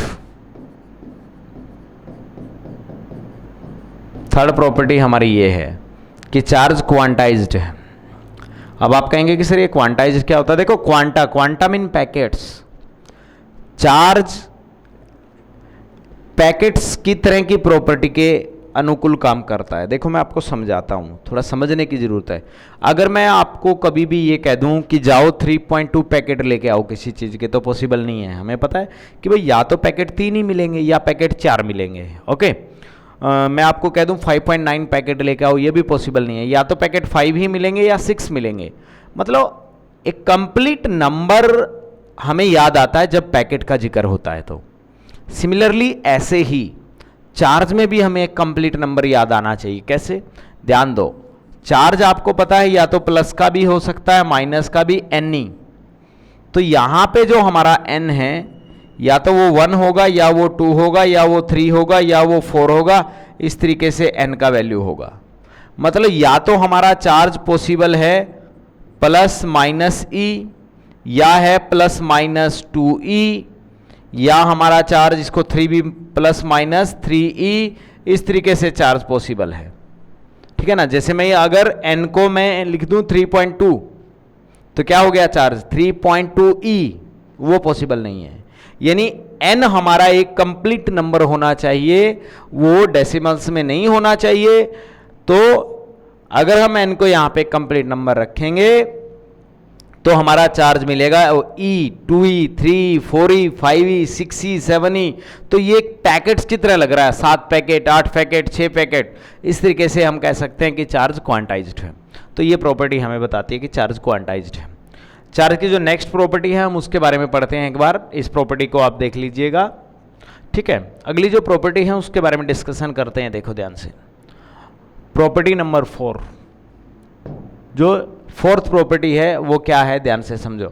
Third property हमारी ये है कि चार्ज क्वांटाइज्ड है। अब आप कहेंगे कि सर ये क्वांटाइज्ड क्या होता है? देखो, quanta mean packets. Charge packets की तरह की प्रॉपर्टी के अनुकूल काम करता है। देखो मैं आपको समझाता हूँ, थोड़ा समझने की ज़रूरत है। अगर मैं आपको कभी भी ये कह दूँ कि जाओ 3.2 पैकेट लेके आओ किसी चीज़ के, तो पॉसिबल नहीं है। हमें पता है कि भाई या तो पैकेट 3 ही मिलेंगे या पैकेट 4 मिलेंगे। ओके, मैं आपको कह दूं 5.9 पैकेट लेके आओ, ये भी पॉसिबल नहीं है। या तो पैकेट 5 ही मिलेंगे या 6 मिलेंगे। मतलब एक कंप्लीट नंबर हमें याद आता है जब पैकेट का जिक्र होता है। तो सिमिलरली ऐसे ही चार्ज में भी हमें एक कंप्लीट नंबर याद आना चाहिए। कैसे? ध्यान दो, चार्ज आपको पता है या तो प्लस का भी हो सकता है माइनस का भी, n ही। तो यहाँ पे जो हमारा n है या तो वो 1 होगा या वो 2 होगा या वो 3 होगा या वो 4 होगा, इस तरीके से n का वैल्यू होगा। मतलब या तो हमारा चार्ज पॉसिबल है प्लस माइनस ई, या है प्लस माइनस 2e, या हमारा चार्ज इसको 3b प्लस माइनस 3e, इस तरीके से चार्ज पॉसिबल है। ठीक है ना? जैसे मैं अगर n को मैं लिख दूं 3.2 तो क्या हो गया चार्ज 3.2e, वो पॉसिबल नहीं है। यानी n हमारा एक कंप्लीट नंबर होना चाहिए, वो डेसिमल्स में नहीं होना चाहिए। तो अगर हम n को यहाँ पे कंप्लीट नंबर रखेंगे तो हमारा चार्ज मिलेगा e, 2e, 3, 4e, 5e, 6e, 7e। तो ये पैकेट्स की तरह लग रहा है, 7 पैकेट, 8 पैकेट, 6 पैकेट। इस तरीके से हम कह सकते हैं कि चार्ज क्वांटाइज्ड है। तो ये प्रॉपर्टी हमें बताती है कि चार्ज क्वांटाइज्ड है। चार्ज की जो नेक्स्ट प्रॉपर्टी है हम उसके बारे में पढ़ते हैं एक बार। इस प्रॉपर्टी को आप देख लीजिएगा। ठीक है, अगली जो प्रॉपर्टी है उसके बारे में डिस्कशन करते हैं। देखो ध्यान से, प्रॉपर्टी नंबर 4, जो फोर्थ प्रॉपर्टी है वो क्या है, ध्यान से समझो।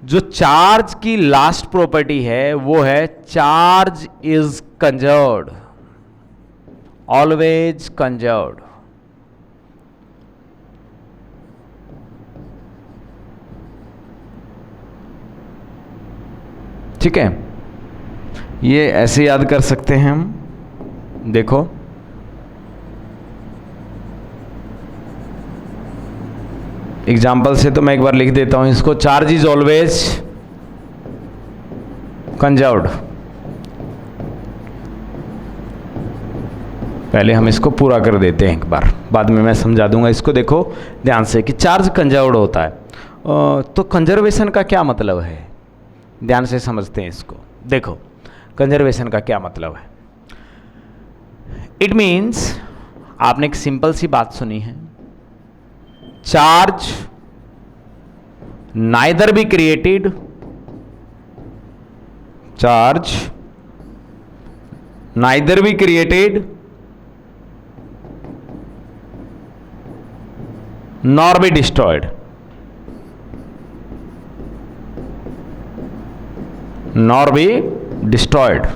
जो चार्ज की लास्ट प्रॉपर्टी है वो है charge is conserved, always conserved. ठीक है, ये ऐसे याद कर सकते हैं हम। देखो एग्जाम्पल से तो मैं एक बार लिख देता हूं इसको, चार्ज इज ऑलवेज कंजर्व्ड। पहले हम इसको पूरा कर देते हैं एक बार, बाद में मैं समझा दूंगा इसको। देखो ध्यान से कि चार्ज कंजर्व्ड होता है, तो कंजर्वेशन का क्या मतलब है, ध्यान से समझते हैं इसको। देखो कंजर्वेशन का क्या मतलब है। इट मीन्स, आपने एक सिंपल सी बात सुनी है, charge neither be created, charge neither be created nor be destroyed, nor be destroyed.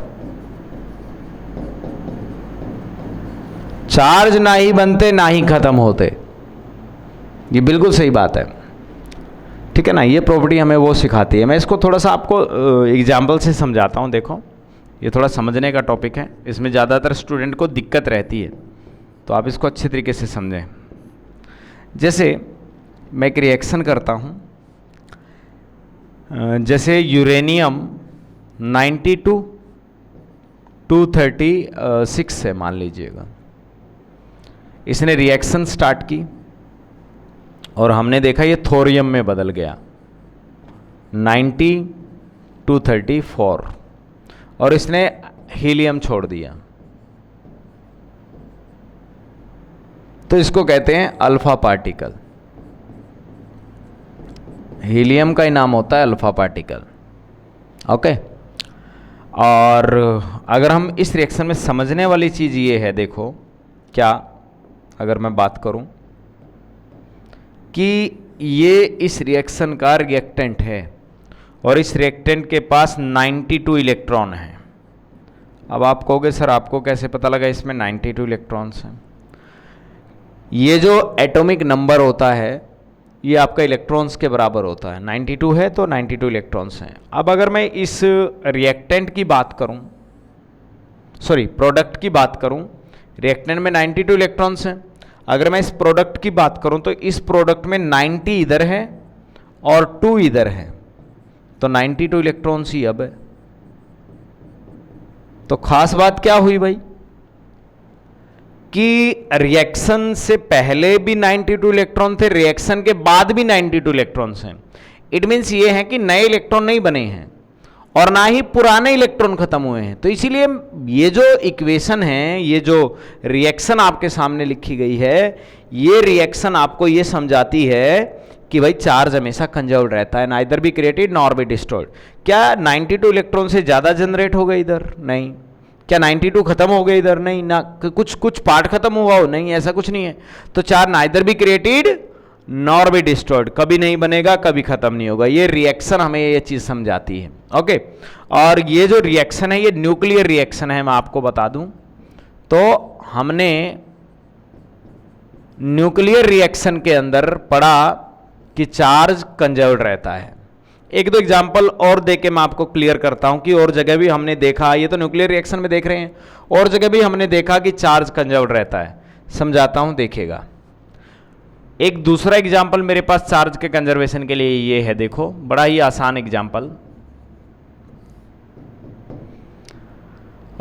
Charge ना ही बनते ना ही खत्म होते, ये बिल्कुल सही बात है। ठीक है ना, ये प्रॉपर्टी हमें वो सिखाती है। मैं इसको थोड़ा सा आपको एग्जाम्पल से समझाता हूँ। देखो, ये थोड़ा समझने का टॉपिक है, इसमें ज़्यादातर स्टूडेंट को दिक्कत रहती है, तो आप इसको अच्छे तरीके से समझें। जैसे मैं एक रिएक्शन करता हूँ, जैसे यूरेनियम 92 236 है मान लीजिएगा, इसने रिएक्शन स्टार्ट की और हमने देखा ये थोरियम में बदल गया 90 234 और इसने हीलियम छोड़ दिया, तो इसको कहते हैं अल्फा पार्टिकल। हीलियम का ही नाम होता है अल्फा पार्टिकल। ओके, और अगर हम इस रिएक्शन में समझने वाली चीज़ ये है, देखो क्या, अगर मैं बात करूं कि ये इस रिएक्शन का रिएक्टेंट है और इस रिएक्टेंट के पास 92 इलेक्ट्रॉन हैं। अब आप कहोगे सर आपको कैसे पता लगा इसमें 92 इलेक्ट्रॉन्स हैं? ये जो एटॉमिक नंबर होता है ये आपका इलेक्ट्रॉन्स के बराबर होता है, 92 है तो 92 इलेक्ट्रॉन्स हैं। अब अगर मैं इस रिएक्टेंट की बात करूं, सॉरी प्रोडक्ट की बात करूं, रिएक्टेंट में 92 इलेक्ट्रॉन्स हैं। अगर मैं इस प्रोडक्ट की बात करूं तो इस प्रोडक्ट में 90 इधर है और 2 इधर है, तो 92 इलेक्ट्रॉन्स ही अब है। तो खास बात क्या हुई भाई कि रिएक्शन से पहले भी 92 इलेक्ट्रॉन थे, रिएक्शन के बाद भी 92 इलेक्ट्रॉन्स हैं। इट मीन्स ये है कि नए इलेक्ट्रॉन नहीं बने हैं और ना ही पुराने इलेक्ट्रॉन खत्म हुए हैं। तो इसीलिए ये जो इक्वेशन है, ये जो रिएक्शन आपके सामने लिखी गई है, ये रिएक्शन आपको ये समझाती है कि भाई चार्ज हमेशा कंजर्व्ड रहता है, neither be created nor be destroyed. क्या 92 इलेक्ट्रॉन से ज़्यादा जनरेट हो गए इधर? नहीं। क्या 92 खत्म हो गए इधर? नहीं ना। कुछ पार्ट खत्म हुआ हो? नहीं, ऐसा कुछ नहीं है। तो charge neither be created nor be destroyed, कभी नहीं बनेगा कभी खत्म नहीं होगा। ये रिएक्शन हमें ये चीज़ समझाती है। ओके, और ये जो रिएक्शन है ये न्यूक्लियर रिएक्शन है। मैं आपको बता दूं तो हमने न्यूक्लियर रिएक्शन के अंदर पढ़ा कि चार्ज कंजर्व्ड रहता है। एक दो एग्जाम्पल और देके मैं आपको क्लियर करता हूं कि और जगह भी हमने देखा, ये तो न्यूक्लियर रिएक्शन में देख रहे हैं, और जगह भी हमने देखा कि चार्ज कंजर्व्ड रहता है। समझाता हूं, देखिएगा। एक दूसरा एग्जाम्पल मेरे पास चार्ज के कंजर्वेशन के लिए ये है, देखो बड़ा ही आसान एग्जाम्पल,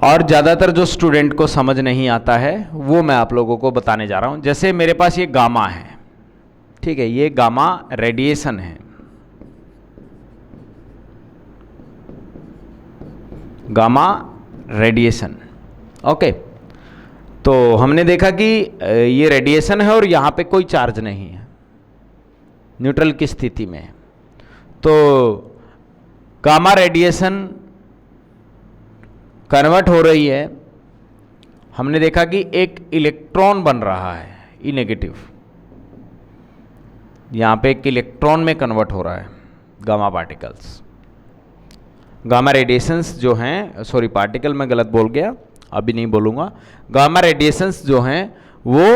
और ज़्यादातर जो स्टूडेंट को समझ नहीं आता है वो मैं आप लोगों को बताने जा रहा हूं। जैसे मेरे पास ये गामा है, ठीक है, ये गामा रेडिएशन है। Gamma radiation, okay. तो हमने देखा कि ये रेडिएशन है और यहाँ पे कोई चार्ज नहीं है, न्यूट्रल की स्थिति में है। तो गामा रेडिएशन कन्वर्ट हो रही है, हमने देखा कि एक इलेक्ट्रॉन बन रहा है, ई नेगेटिव, यहाँ पे एक इलेक्ट्रॉन में कन्वर्ट हो रहा है गामा पार्टिकल्स। गामा रेडिएशंस जो हैं, सॉरी पार्टिकल मैं गलत बोल गया, अभी नहीं बोलूँगा। गामा रेडिएशंस जो हैं वो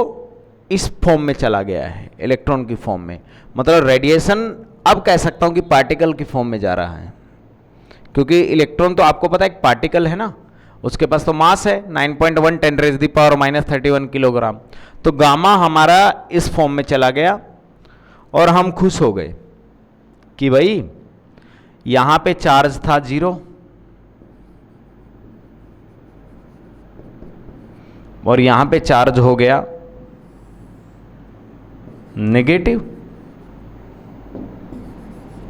इस फॉर्म में चला गया है, इलेक्ट्रॉन की फॉर्म में। मतलब रेडिएशन अब कह सकता हूँ कि पार्टिकल की फॉर्म में जा रहा है, क्योंकि इलेक्ट्रॉन तो आपको पता है एक पार्टिकल है ना, उसके पास तो मास है 9.1 10⁻³ किलोग्राम। तो गामा हमारा इस फॉर्म में चला गया और हम खुश हो गए कि भाई यहाँ पे चार्ज था 0 और यहाँ पे चार्ज हो गया नेगेटिव।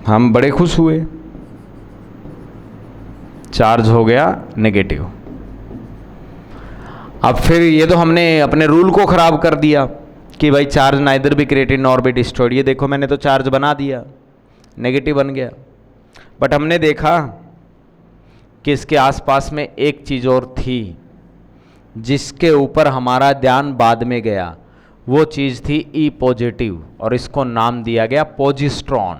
हम बड़े खुश हुए, चार्ज हो गया नेगेटिव। अब फिर ये तो हमने अपने रूल को खराब कर दिया कि भाई charge neither be created nor be destroyed. ये देखो मैंने तो चार्ज बना दिया, नेगेटिव बन गया। बट हमने देखा कि इसके आसपास में एक चीज़ और थी जिसके ऊपर हमारा ध्यान बाद में गया, वो चीज़ थी ई पॉजिटिव, और इसको नाम दिया गया पोजिस्ट्रॉन।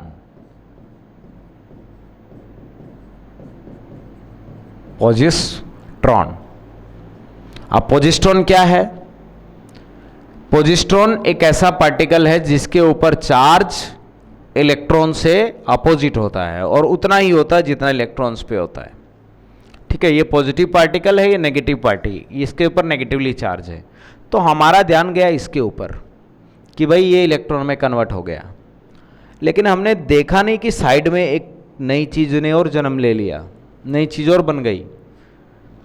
पोजिस्ट्रॉन। अब पोजिस्ट्रॉन क्या है? पोजिस्ट्रॉन एक ऐसा पार्टिकल है जिसके ऊपर चार्ज इलेक्ट्रॉन से अपोजिट होता है और उतना ही होता है जितना इलेक्ट्रॉन्स पे होता है। ठीक है, ये पॉजिटिव पार्टिकल है, ये नेगेटिव पार्टी, इसके ऊपर नेगेटिवली चार्ज है। तो हमारा ध्यान गया इसके ऊपर कि भाई ये इलेक्ट्रॉन में कन्वर्ट हो गया, लेकिन हमने देखा नहीं कि साइड में एक नई चीज़ ने और जन्म ले लिया, नई चीज़ और बन गई।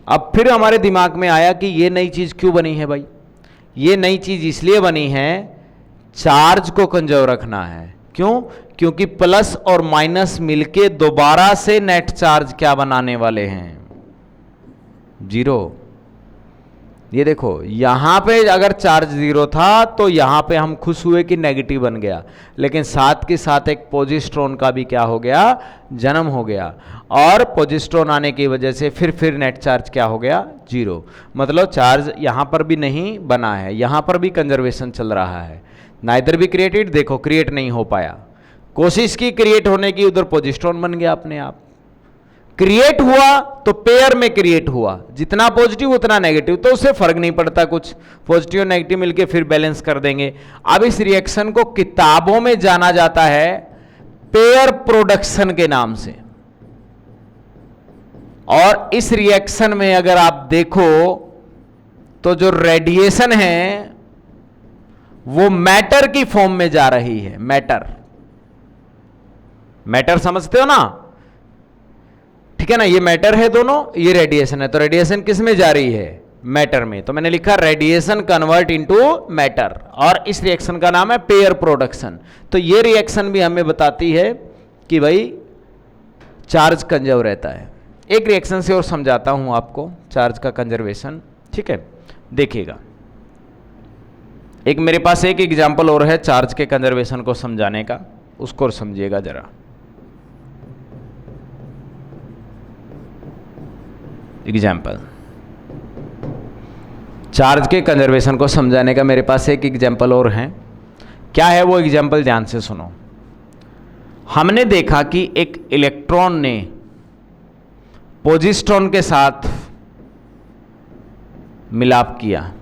अब फिर हमारे दिमाग में आया कि ये नई चीज़ क्यों बनी है भाई? ये नई चीज़ इसलिए बनी है, चार्ज को कंजर्व रखना है। क्यों? क्योंकि प्लस और माइनस मिलके दोबारा से नेट चार्ज क्या बनाने वाले हैं? 0। ये देखो, यहां पे अगर चार्ज 0 था तो यहां पे हम खुश हुए कि नेगेटिव बन गया, लेकिन साथ के साथ एक पोजिस्ट्रॉन का भी क्या हो गया? जन्म हो गया। और पोजिस्ट्रॉन आने की वजह से फिर नेट चार्ज क्या हो गया? 0। मतलब चार्ज यहां पर भी नहीं बना है, यहां पर भी कंजर्वेशन चल रहा है। नाइदर भी क्रिएटेड, देखो क्रिएट नहीं हो पाया, कोशिश की क्रिएट होने की, उधर पोजिस्ट्रॉन बन गया अपने आप। क्रिएट हुआ तो पेयर में क्रिएट हुआ, जितना पॉजिटिव उतना नेगेटिव, तो उससे फर्क नहीं पड़ता कुछ, पॉजिटिव और नेगेटिव मिलके फिर बैलेंस कर देंगे। अब इस रिएक्शन को किताबों में जाना जाता है पेयर प्रोडक्शन के नाम से। और इस रिएक्शन में अगर आप देखो तो जो रेडिएशन है वो मैटर की फॉर्म में जा रही है। मैटर समझते हो ना? ठीक है ना, ये मैटर है दोनों, ये रेडिएशन है, तो रेडिएशन किस में जा रही है? मैटर में। तो मैंने लिखा रेडिएशन कन्वर्ट इनटू मैटर, और इस रिएक्शन का नाम है पेयर प्रोडक्शन। तो ये रिएक्शन भी हमें बताती है कि भाई चार्ज कंजर्व रहता है। एक रिएक्शन से और समझाता हूं आपको चार्ज का कंजर्वेशन। ठीक है, देखिएगा, एक मेरे पास एक एग्जाम्पल और है चार्ज के कंजर्वेशन को समझाने का, उसको और समझिएगा जरा। एग्जाम्पल, चार्ज के कंजर्वेशन को समझाने का मेरे पास एक एग्जाम्पल और है। क्या है वो एग्जाम्पल? ध्यान से सुनो। हमने देखा कि एक इलेक्ट्रॉन ने पोजिस्ट्रॉन के साथ मिलाप किया।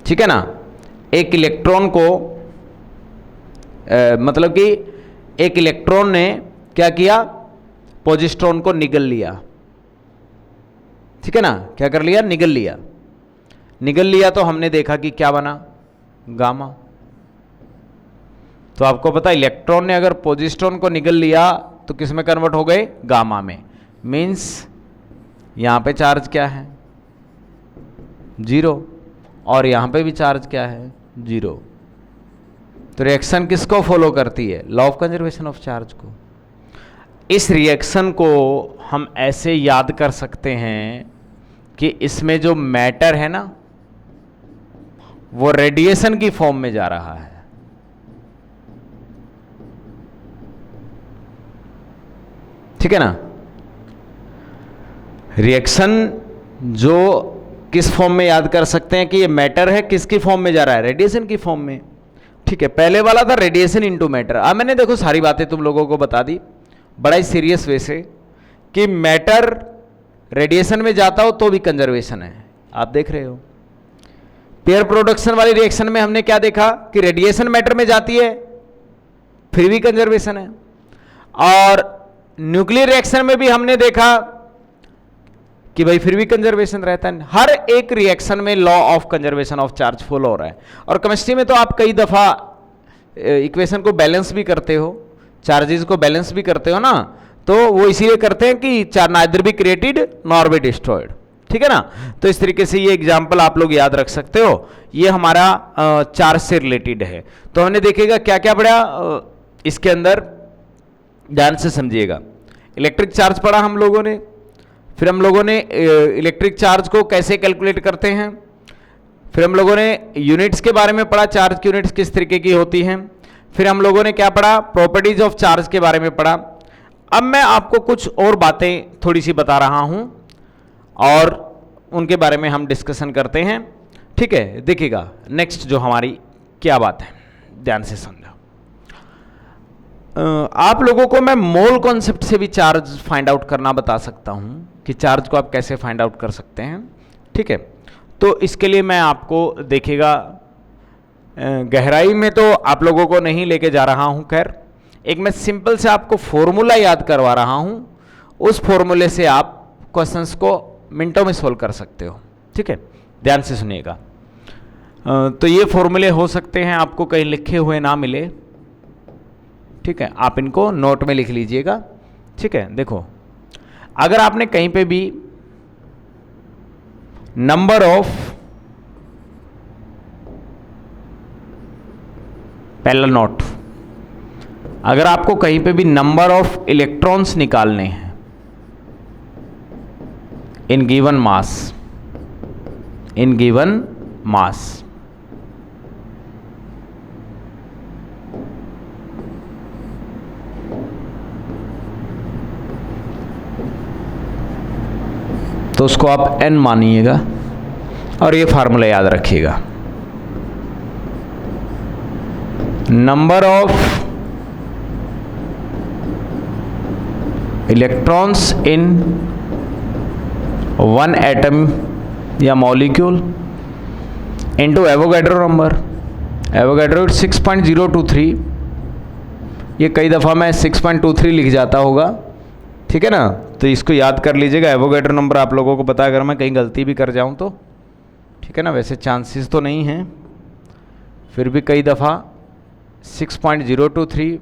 ठीक है ना, एक इलेक्ट्रॉन को मतलब कि एक इलेक्ट्रॉन ने क्या किया? पोजिस्ट्रॉन को निगल लिया। ठीक है ना, क्या कर लिया? निगल लिया। निगल लिया तो हमने देखा कि क्या बना? गामा। तो आपको पता, इलेक्ट्रॉन ने अगर पोजिस्ट्रॉन को निगल लिया तो किस में कन्वर्ट हो गए? गामा में। मीन्स यहां पे चार्ज क्या है? 0। और यहां पे भी चार्ज क्या है? 0। तो रिएक्शन किसको फॉलो करती है? Law of conservation of charge को। इस रिएक्शन को हम ऐसे याद कर सकते हैं कि इसमें जो मैटर है ना, वो रेडिएशन की फॉर्म में जा रहा है। ठीक है ना, रिएक्शन जो किस फॉर्म में याद कर सकते हैं कि ये मैटर है, किसकी फॉर्म में जा रहा है? रेडिएशन की फॉर्म में। ठीक है, पहले वाला था रेडिएशन इनटू मैटर। अब मैंने देखो सारी बातें तुम लोगों को बता दी बड़ा ही सीरियस वे से कि मैटर रेडिएशन में जाता हो तो भी कंजर्वेशन है। आप देख रहे हो पेयर प्रोडक्शन वाली रिएक्शन में हमने क्या देखा कि रेडिएशन मैटर में जाती है फिर भी कंजर्वेशन है, और न्यूक्लियर रिएक्शन में भी हमने देखा कि भाई फिर भी कंजर्वेशन रहता है। हर एक रिएक्शन में law of conservation of charge follow हो रहा है। और केमिस्ट्री में तो आप कई दफा इक्वेशन को बैलेंस भी करते हो, चार्जेस को बैलेंस भी करते हो ना, तो वो इसीलिए करते हैं कि neither be created nor be destroyed. ठीक है ना, तो इस तरीके से ये एग्जाम्पल आप लोग याद रख सकते हो। ये हमारा चार्ज से रिलेटेड है। तो हमने देखेगा क्या क्या पढ़ा इसके अंदर, ध्यान से समझिएगा। इलेक्ट्रिक चार्ज पढ़ा हम लोगों ने, फिर हम लोगों ने इलेक्ट्रिक चार्ज को कैसे कैलकुलेट करते हैं, फिर हम लोगों ने यूनिट्स के बारे में पढ़ा, चार्ज की यूनिट्स किस तरीके की होती हैं, फिर हम लोगों ने क्या पढ़ा? प्रॉपर्टीज ऑफ चार्ज के बारे में पढ़ा। अब मैं आपको कुछ और बातें थोड़ी सी बता रहा हूं और उनके बारे में हम डिस्कशन करते हैं। ठीक है, देखिएगा नेक्स्ट जो हमारी क्या बात है, ध्यान से समझो। आप लोगों को मैं मोल कॉन्सेप्ट से भी चार्ज फाइंड आउट करना बता सकता हूं कि चार्ज को आप कैसे फाइंड आउट कर सकते हैं। ठीक है, तो इसके लिए मैं आपको देखिएगा गहराई में तो आप लोगों को नहीं लेके जा रहा हूं। खैर, एक मैं सिंपल से आपको फॉर्मूला याद करवा रहा हूं, उस फॉर्मूले से आप क्वेश्चंस को मिनटों में सोल्व कर सकते हो। ठीक है, ध्यान से सुनिएगा। तो ये फॉर्मूले हो सकते हैं आपको कहीं लिखे हुए ना मिले, ठीक है, आप इनको नोट में लिख लीजिएगा। ठीक है, देखो, अगर आपने कहीं पे भी नंबर ऑफ, पहला नोट, अगर आपको कहीं पे भी नंबर ऑफ इलेक्ट्रॉन्स निकालने हैं इन गिवन मास, तो उसको आप n मानिएगा और ये फार्मूला याद रखिएगा। Number of electrons in one atom या molecule into Avogadro number. Avogadro 6.023, ये कई दफ़ा मैं 6.23 लिख जाता होगा, ठीक है ना, तो इसको याद कर लीजिएगा। एवोगैड्रो नंबर आप लोगों को पता है, अगर मैं कहीं गलती भी कर जाऊं तो, ठीक है ना, वैसे चांसेस तो नहीं हैं, फिर भी कई दफ़ा 6.023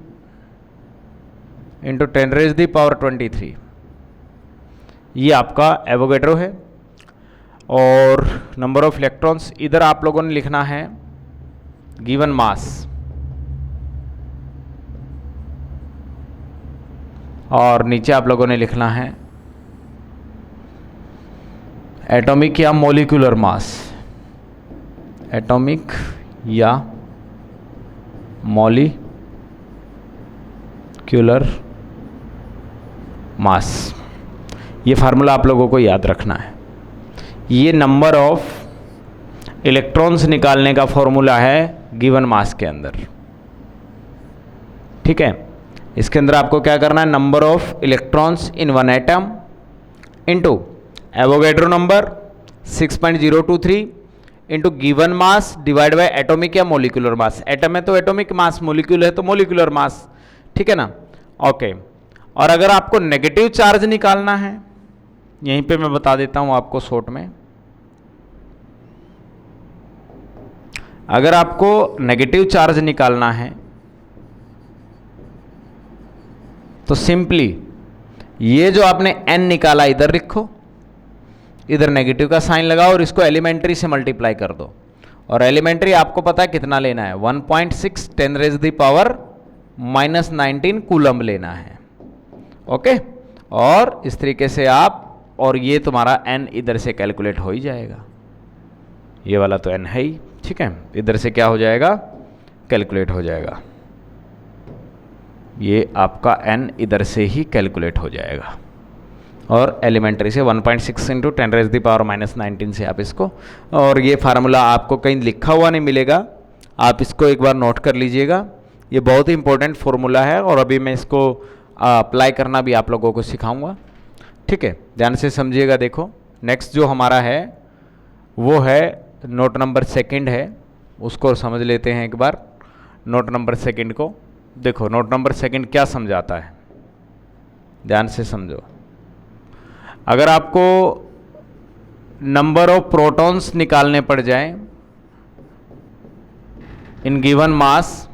इंटू 10⁻23 ये आपका एवोगैड्रो है। और नंबर ऑफ इलेक्ट्रॉन्स इधर आप लोगों ने लिखना है गिवन मास, और नीचे आप लोगों ने लिखना है एटॉमिक या मॉलिक्यूलर मास, एटॉमिक या मॉलिक्यूलर मास। ये फार्मूला आप लोगों को याद रखना है। ये नंबर ऑफ इलेक्ट्रॉन्स निकालने का फॉर्मूला है गिवन मास के अंदर। ठीक है, इसके अंदर आपको क्या करना है, number of electrons in one atom into Avogadro number 6.023 into given mass divide by atomic या मोलिकुलर मास। एटम है तो एटॉमिक मास, मोलिक्यूल है तो मोलिकुलर मास, ठीक है ना। ओके, और अगर आपको नेगेटिव चार्ज निकालना है, यहीं पे मैं बता देता हूं आपको शॉर्ट में, अगर आपको नेगेटिव चार्ज निकालना है तो सिंपली ये जो आपने n निकाला इधर लिखो, इधर नेगेटिव का साइन लगाओ और इसको एलिमेंट्री से मल्टीप्लाई कर दो। और एलिमेंट्री आपको पता है कितना लेना है, 1.6 10⁻⁻19 कूलम लेना है। ओके, और इस तरीके से आप, और ये तुम्हारा n इधर से कैलकुलेट हो ही जाएगा, ये वाला तो n है ही, ठीक है, इधर से क्या हो जाएगा, कैलकुलेट हो जाएगा, ये आपका n इधर से ही कैलकुलेट हो जाएगा। और एलिमेंट्री से 1.6 इंटू 10⁻⁻19 से आप इसको, और ये फार्मूला आपको कहीं लिखा हुआ नहीं मिलेगा, आप इसको एक बार नोट कर लीजिएगा। ये बहुत ही इंपॉर्टेंट फार्मूला है और अभी मैं इसको अप्लाई करना भी आप लोगों को सिखाऊंगा। ठीक है, ध्यान से समझिएगा। देखो, नेक्स्ट जो हमारा है वो है नोट नंबर सेकंड है, उसको समझ लेते हैं एक बार। नोट नंबर सेकंड को देखो, नोट नंबर सेकंड क्या समझाता है, ध्यान से समझो। अगर आपको नंबर ऑफ प्रोटॉन्स निकालने पड़ जाए इन गिवन मास,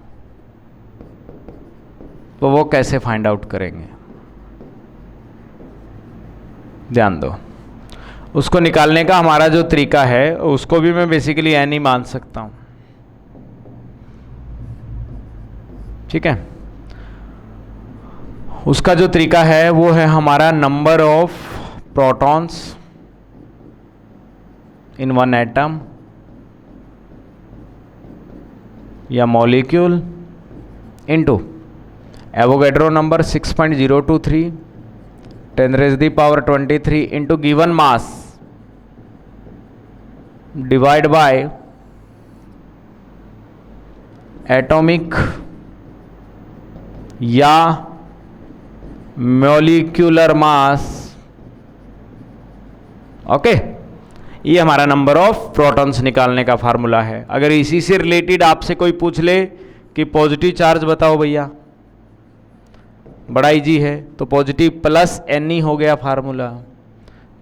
तो वो कैसे फाइंड आउट करेंगे, ध्यान दो। उसको निकालने का हमारा जो तरीका है उसको भी मैं बेसिकली n ही मान सकता हूं, ठीक है। उसका जो तरीका है वो है हमारा number of protons in one atom या molecule into Avogadro number 6.023 10⁻23 into given mass divide by atomic या मॉलिक्यूलर मास। ओके, ये हमारा नंबर ऑफ प्रोटॉन्स निकालने का फार्मूला है। अगर इसी से रिलेटेड आपसे कोई पूछ ले कि पॉजिटिव चार्ज बताओ भैया, बड़ा इजी है, तो पॉजिटिव प्लस Ni हो गया फार्मूला।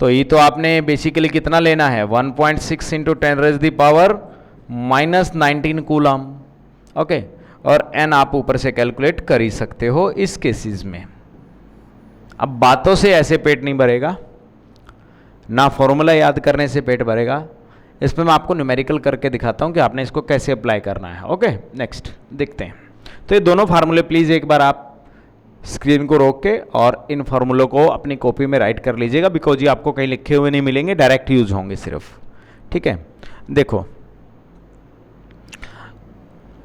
तो ये तो आपने बेसिकली कितना लेना है, 1.6 इंटू 10⁻⁻⁻19 कूलम। ओके, और n आप ऊपर से कैलकुलेट कर ही सकते हो इस केसेस में। अब बातों से ऐसे पेट नहीं भरेगा, ना फॉर्मूला याद करने से पेट भरेगा। इसमें मैं आपको न्यूमेरिकल करके दिखाता हूं कि आपने इसको कैसे अप्लाई करना है। ओके, नेक्स्ट देखते हैं। तो ये दोनों फार्मूले प्लीज़ एक बार आप स्क्रीन को रोक के और इन फार्मूलों को अपनी कॉपी में राइट कर लीजिएगा, बिकॉज ये आपको कहीं लिखे हुए नहीं मिलेंगे, डायरेक्ट यूज होंगे सिर्फ। ठीक है, देखो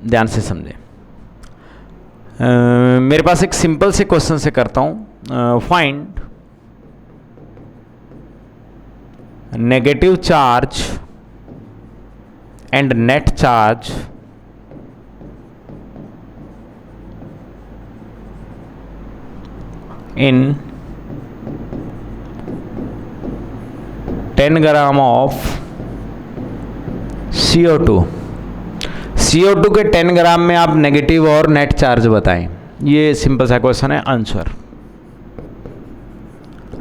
ध्यान से समझें। मेरे पास एक सिंपल से क्वेश्चन से करता हूं, find negative charge and net charge in 10 gram of CO2। CO2 के 10 ग्राम में आप नेगेटिव और नेट चार्ज बताएं। ये सिंपल सा क्वेश्चन है, आंसर।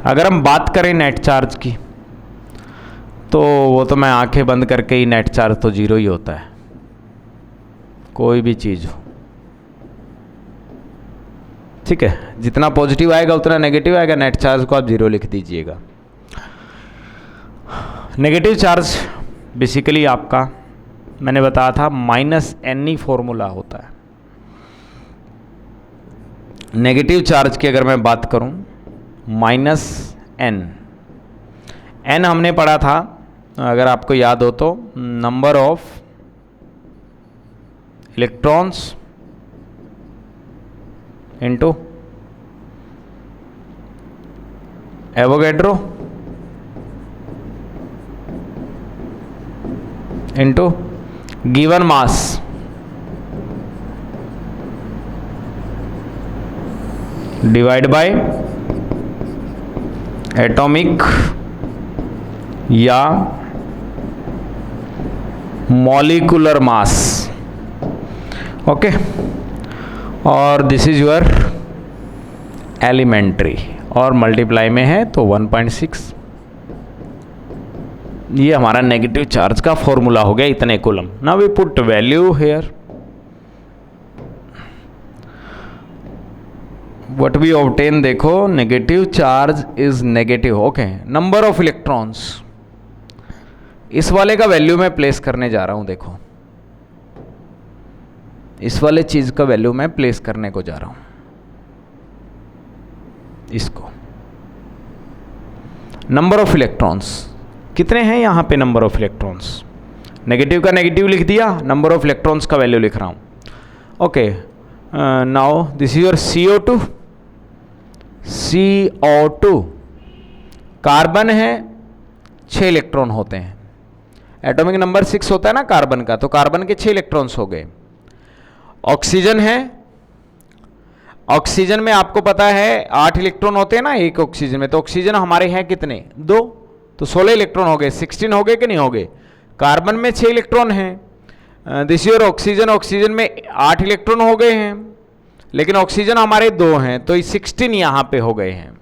अगर हम बात करें नेट चार्ज की, तो वो तो मैं आंखें बंद करके ही, नेट चार्ज तो जीरो ही होता है, कोई भी चीज़ हो। ठीक है, जितना पॉजिटिव आएगा उतना नेगेटिव आएगा, नेट चार्ज को आप जीरो लिख दीजिएगा। नेगेटिव चार्ज बेसिकली आपका मैंने बताया था -Ni फॉर्मूला होता है। नेगेटिव चार्ज की अगर मैं बात करूं, -N, N हमने पढ़ा था, अगर आपको याद हो तो, number of electrons into Avogadro into given mass divide by atomic या मॉलिक्यूलर मास। ओके, और दिस इज योर एलिमेंट्री, और मल्टीप्लाई में है तो 1.6। ये हमारा नेगेटिव चार्ज का फॉर्मूला हो गया, इतने coulomb. Now we put value here, what we obtain, देखो negative charge is negative. Okay, number of electrons, इस वाले का वैल्यू मैं प्लेस करने जा रहा हूं। देखो, इस वाले चीज का वैल्यू मैं प्लेस करने को जा रहा हूं, इसको। नंबर ऑफ इलेक्ट्रॉन्स कितने हैं यहां पे, नंबर ऑफ इलेक्ट्रॉन्स, नेगेटिव का नेगेटिव लिख दिया, नंबर ऑफ इलेक्ट्रॉन्स का वैल्यू लिख रहा हूं। Okay, now this is your CO2। CO2 carbon है, 6 इलेक्ट्रॉन होते हैं, एटॉमिक नंबर 6 होता है ना कार्बन का, तो कार्बन के 6 इलेक्ट्रॉन्स हो गए। ऑक्सीजन है, ऑक्सीजन में आपको पता है 8 इलेक्ट्रॉन होते हैं ना एक ऑक्सीजन में, तो ऑक्सीजन हमारे हैं कितने, 2, तो 16 इलेक्ट्रॉन हो गए, 16 हो गए कि नहीं हो गए। कार्बन में 6 इलेक्ट्रॉन हैं, दिस योर ऑक्सीजन, ऑक्सीजन में 8 इलेक्ट्रॉन हो गए हैं, लेकिन ऑक्सीजन हमारे 2 हैं, तो ये 16 यहाँ पे हो गए हैं।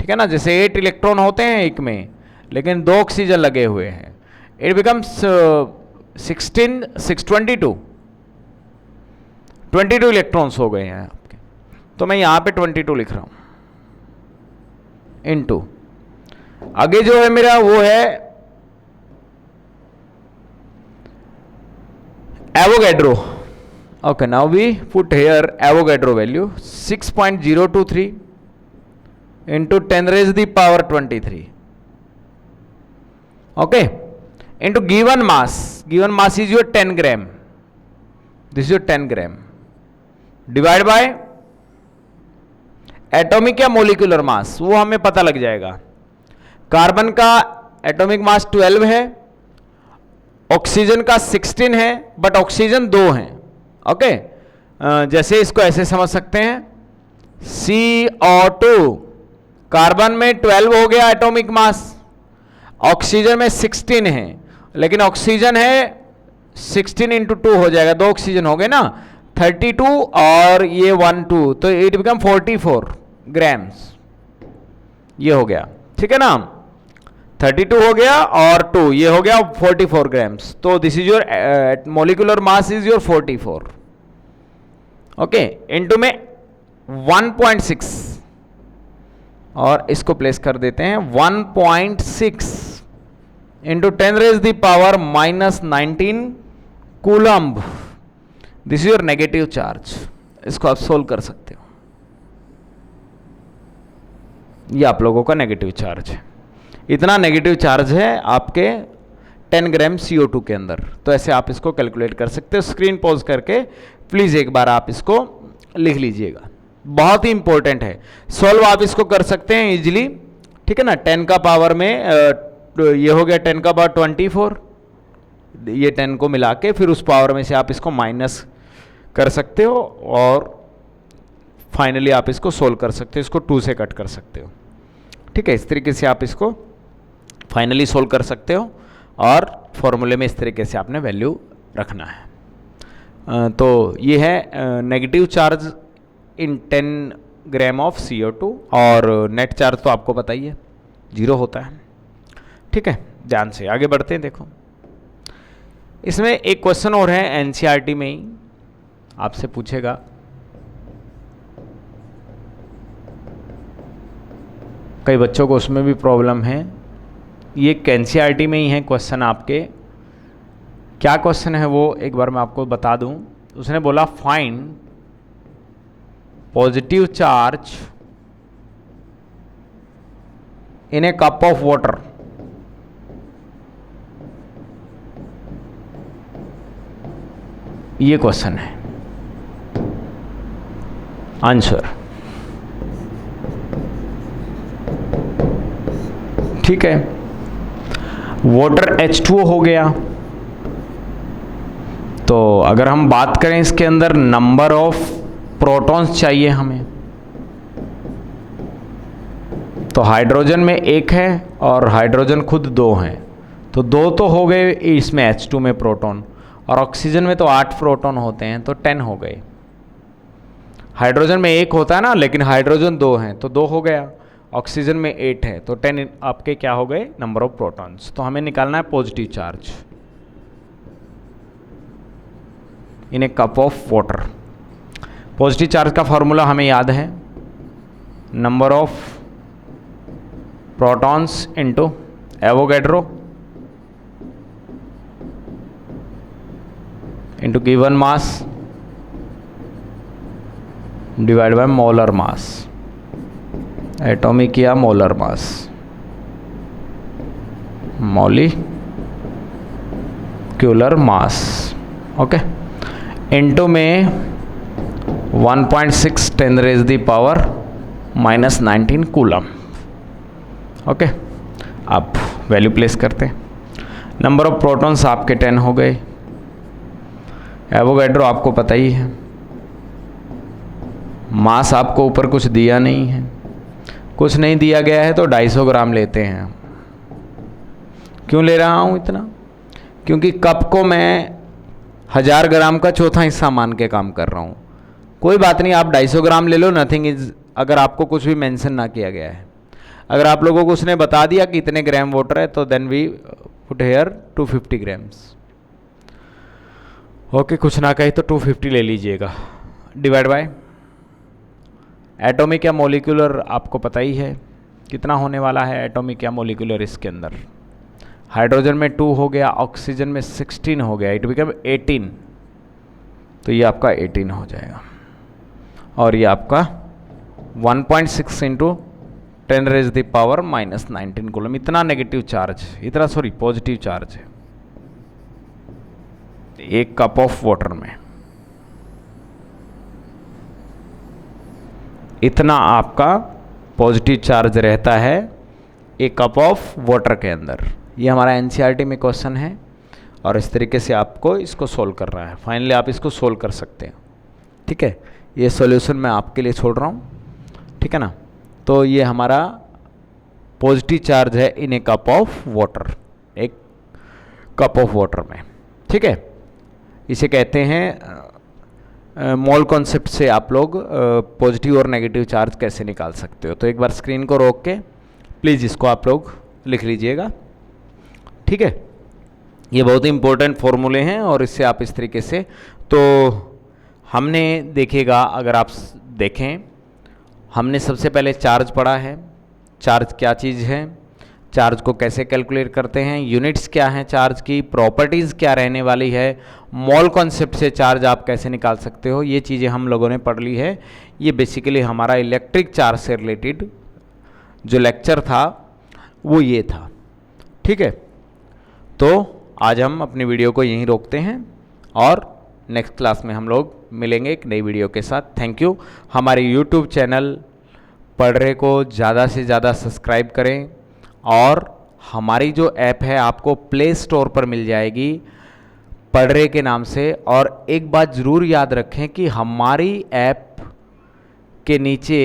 ठीक है ना, जैसे 8 इलेक्ट्रॉन होते हैं एक में, लेकिन 2 ऑक्सीजन लगे हुए हैं, इट बिकम्स 16 6 22 इलेक्ट्रॉन्स हो गए हैं आपके। तो मैं यहां पे 22 लिख रहा हूं, इनटू आगे जो है मेरा वो है Avogadro. Okay, now we put here Avogadro value 6.023 into 10⁻23। Okay, into given mass is your 10 gram, this is your 10 gram, divide by atomic या मोलिकुलर मास, वो हमें पता लग जाएगा। कार्बन का एटॉमिक मास 12 है, ऑक्सीजन का 16 है, बट ऑक्सीजन 2 हैं। ओके, जैसे इसको ऐसे समझ सकते हैं, CO2 कार्बन में 12 हो गया एटॉमिक मास, ऑक्सीजन में 16 है, लेकिन ऑक्सीजन है 16 इंटू 2 हो जाएगा, 2 ऑक्सीजन हो गए ना, 32 और ये 1 2, तो इट बिकम 44 ग्राम्स, ये हो गया, ठीक है ना। 32 हो गया और 2 ये हो गया 44 ग्राम्स, तो this is your molecular mass is your 44, okay. Into में 1.6 और इसको प्लेस कर देते हैं 1.6 into 10 raise the power -19 coulomb, this is your negative charge. इसको आप सोल्व कर सकते हो, ये आप लोगों का नेगेटिव चार्ज है, इतना नेगेटिव चार्ज है आपके 10 ग्राम CO2 के अंदर। तो ऐसे आप इसको कैलकुलेट कर सकते हो। स्क्रीन पॉज करके प्लीज एक बार आप इसको लिख लीजिएगा, बहुत ही इंपॉर्टेंट है। सॉल्व आप इसको कर सकते हैं इजीली, ठीक है ना। 10 का पावर में ये हो गया 10 का पावर 24, ये 10 को मिला के फिर उस पावर में से आप इसको माइनस कर सकते हो और फाइनली आप इसको सोल्व कर सकते हो, इसको 2 से कट कर सकते हो, ठीक है। इस तरीके से आप इसको फाइनली सोल्व कर सकते हो और फॉर्मूले में इस तरीके से आपने वैल्यू रखना है। तो ये है negative charge in 10 gram of CO2 और नेट चार्ज तो आपको पता ही है 0 होता है, ठीक है। ध्यान से आगे बढ़ते हैं। देखो इसमें एक क्वेश्चन और है, NCERT में ही आपसे पूछेगा, कई बच्चों को उसमें भी प्रॉब्लम है। ये NCERT में ही है क्वेश्चन आपके। क्या क्वेश्चन है वो एक बार मैं आपको बता दूं। उसने बोला find positive charge in a cup of water. ये क्वेश्चन है। आंसर, ठीक है। वाटर H2O हो गया। तो अगर हम बात करें इसके अंदर नंबर ऑफ प्रोटॉन्स चाहिए हमें, तो हाइड्रोजन में 1 है और हाइड्रोजन खुद 2 हैं, तो 2 तो हो गए इसमें H2 में प्रोटॉन, और ऑक्सीजन में तो 8 प्रोटॉन होते हैं, तो 10 हो गए। हाइड्रोजन में 1 होता है ना, लेकिन हाइड्रोजन 2 हैं, तो 2 हो गया। ऑक्सीजन में 8 है, तो 10 आपके क्या हो गए, नंबर ऑफ प्रोटॉन्स। तो हमें निकालना है positive charge in a cup of water. Positive charge का फॉर्मूला हमें याद है, number of protons into Avogadro into given mass divide by molar mass, atomic या molar mass, molecular mass, okay. Into में 1.6 10 raise the power -19 coulomb, okay. आप value place करते हैं। Number of protons आपके 10 हो गए। एवोगैड्रो आपको पता ही है। मास आपको ऊपर कुछ दिया नहीं है, कुछ नहीं दिया गया है, तो 250 ग्राम लेते हैं। क्यों ले रहा हूँ इतना? क्योंकि कप को मैं 1000 ग्राम का चौथा हिस्सा मान के काम कर रहा हूँ। कोई बात नहीं, आप 250 ग्राम ले लो, नथिंग इज। अगर आपको कुछ भी मेंशन ना किया गया है, अगर आप लोगों को उसने बता दिया कि इतने ग्राम वाटर है, तो then we put here 250 grams, okay. कुछ ना कहे तो 250 ले लीजिएगा, डिवाइड बाय एटॉमिक या मोलिकुलर आपको पता ही है कितना होने वाला है। एटॉमिक या मोलिकुलर इसके अंदर हाइड्रोजन में 2 हो गया, ऑक्सीजन में 16 हो गया, इट बिकम 18, तो ये आपका 18 हो जाएगा। और ये आपका 1.6 into 10 raise the power -19 coulomb, इतना नेगेटिव चार्ज, इतना सॉरी पॉजिटिव चार्ज है एक कप ऑफ वाटर में। इतना आपका पॉजिटिव चार्ज रहता है एक कप ऑफ वाटर के अंदर। ये हमारा NCERT में क्वेश्चन है और इस तरीके से आपको इसको सोल्व करना है। फाइनली आप इसको सोल्व कर सकते हैं, ठीक है। ये सॉल्यूशन मैं आपके लिए छोड़ रहा हूँ, ठीक है ना। तो ये हमारा पॉजिटिव चार्ज है इन ए कप ऑफ वाटर, एक कप ऑफ वाटर में, ठीक है। इसे कहते हैं मोल कॉन्सेप्ट से आप लोग पॉजिटिव और नेगेटिव चार्ज कैसे निकाल सकते हो। तो एक बार स्क्रीन को रोक के प्लीज़ इसको आप लोग लिख लीजिएगा, ठीक है। ये बहुत ही इंपॉर्टेंट फॉर्मूले हैं और इससे आप इस तरीके से, तो हमने देखिएगा, अगर आप देखें, हमने सबसे पहले चार्ज पढ़ा है, चार्ज क्या चीज़ है, चार्ज को कैसे कैलकुलेट करते हैं, यूनिट्स क्या हैं चार्ज की, प्रॉपर्टीज़ क्या रहने वाली है, मॉल कॉन्सेप्ट से चार्ज आप कैसे निकाल सकते हो, ये चीज़ें हम लोगों ने पढ़ ली है। ये बेसिकली हमारा इलेक्ट्रिक चार्ज से रिलेटेड जो लेक्चर था वो ये था, ठीक है। तो आज हम अपनी वीडियो को यहीं रोकते हैं और नेक्स्ट क्लास में हम लोग मिलेंगे एक नई वीडियो के साथ। Thank you. हमारे यूट्यूब चैनल पढ़ रहे को ज़्यादा से ज़्यादा सब्सक्राइब करें और हमारी जो ऐप है आपको प्ले स्टोर पर मिल जाएगी पढ़ रहे के नाम से। और एक बात ज़रूर याद रखें कि हमारी ऐप के नीचे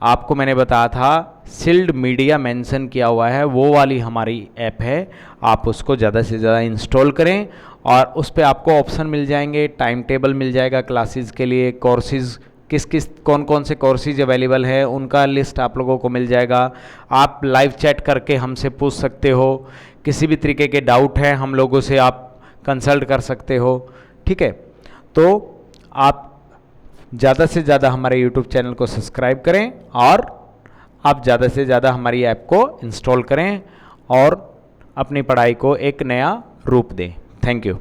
आपको मैंने बताया था सिल्ड मीडिया मेंशन किया हुआ है, वो वाली हमारी ऐप है, आप उसको ज़्यादा से ज़्यादा इंस्टॉल करें और उस पर आपको ऑप्शन मिल जाएंगे, टाइम टेबल मिल जाएगा क्लासेस के लिए, कोर्सेज़ कौन कौन से कोर्सेज अवेलेबल है उनका लिस्ट आप लोगों को मिल जाएगा। आप लाइव चैट करके हमसे पूछ सकते हो, किसी भी तरीके के डाउट है हम लोगों से आप कंसल्ट कर सकते हो, ठीक है। तो आप ज़्यादा से ज़्यादा हमारे यूट्यूब चैनल को सब्सक्राइब करें और आप ज़्यादा से ज़्यादा हमारी ऐप को इंस्टॉल करें और अपनी पढ़ाई को एक नया रूप दें। Thank you.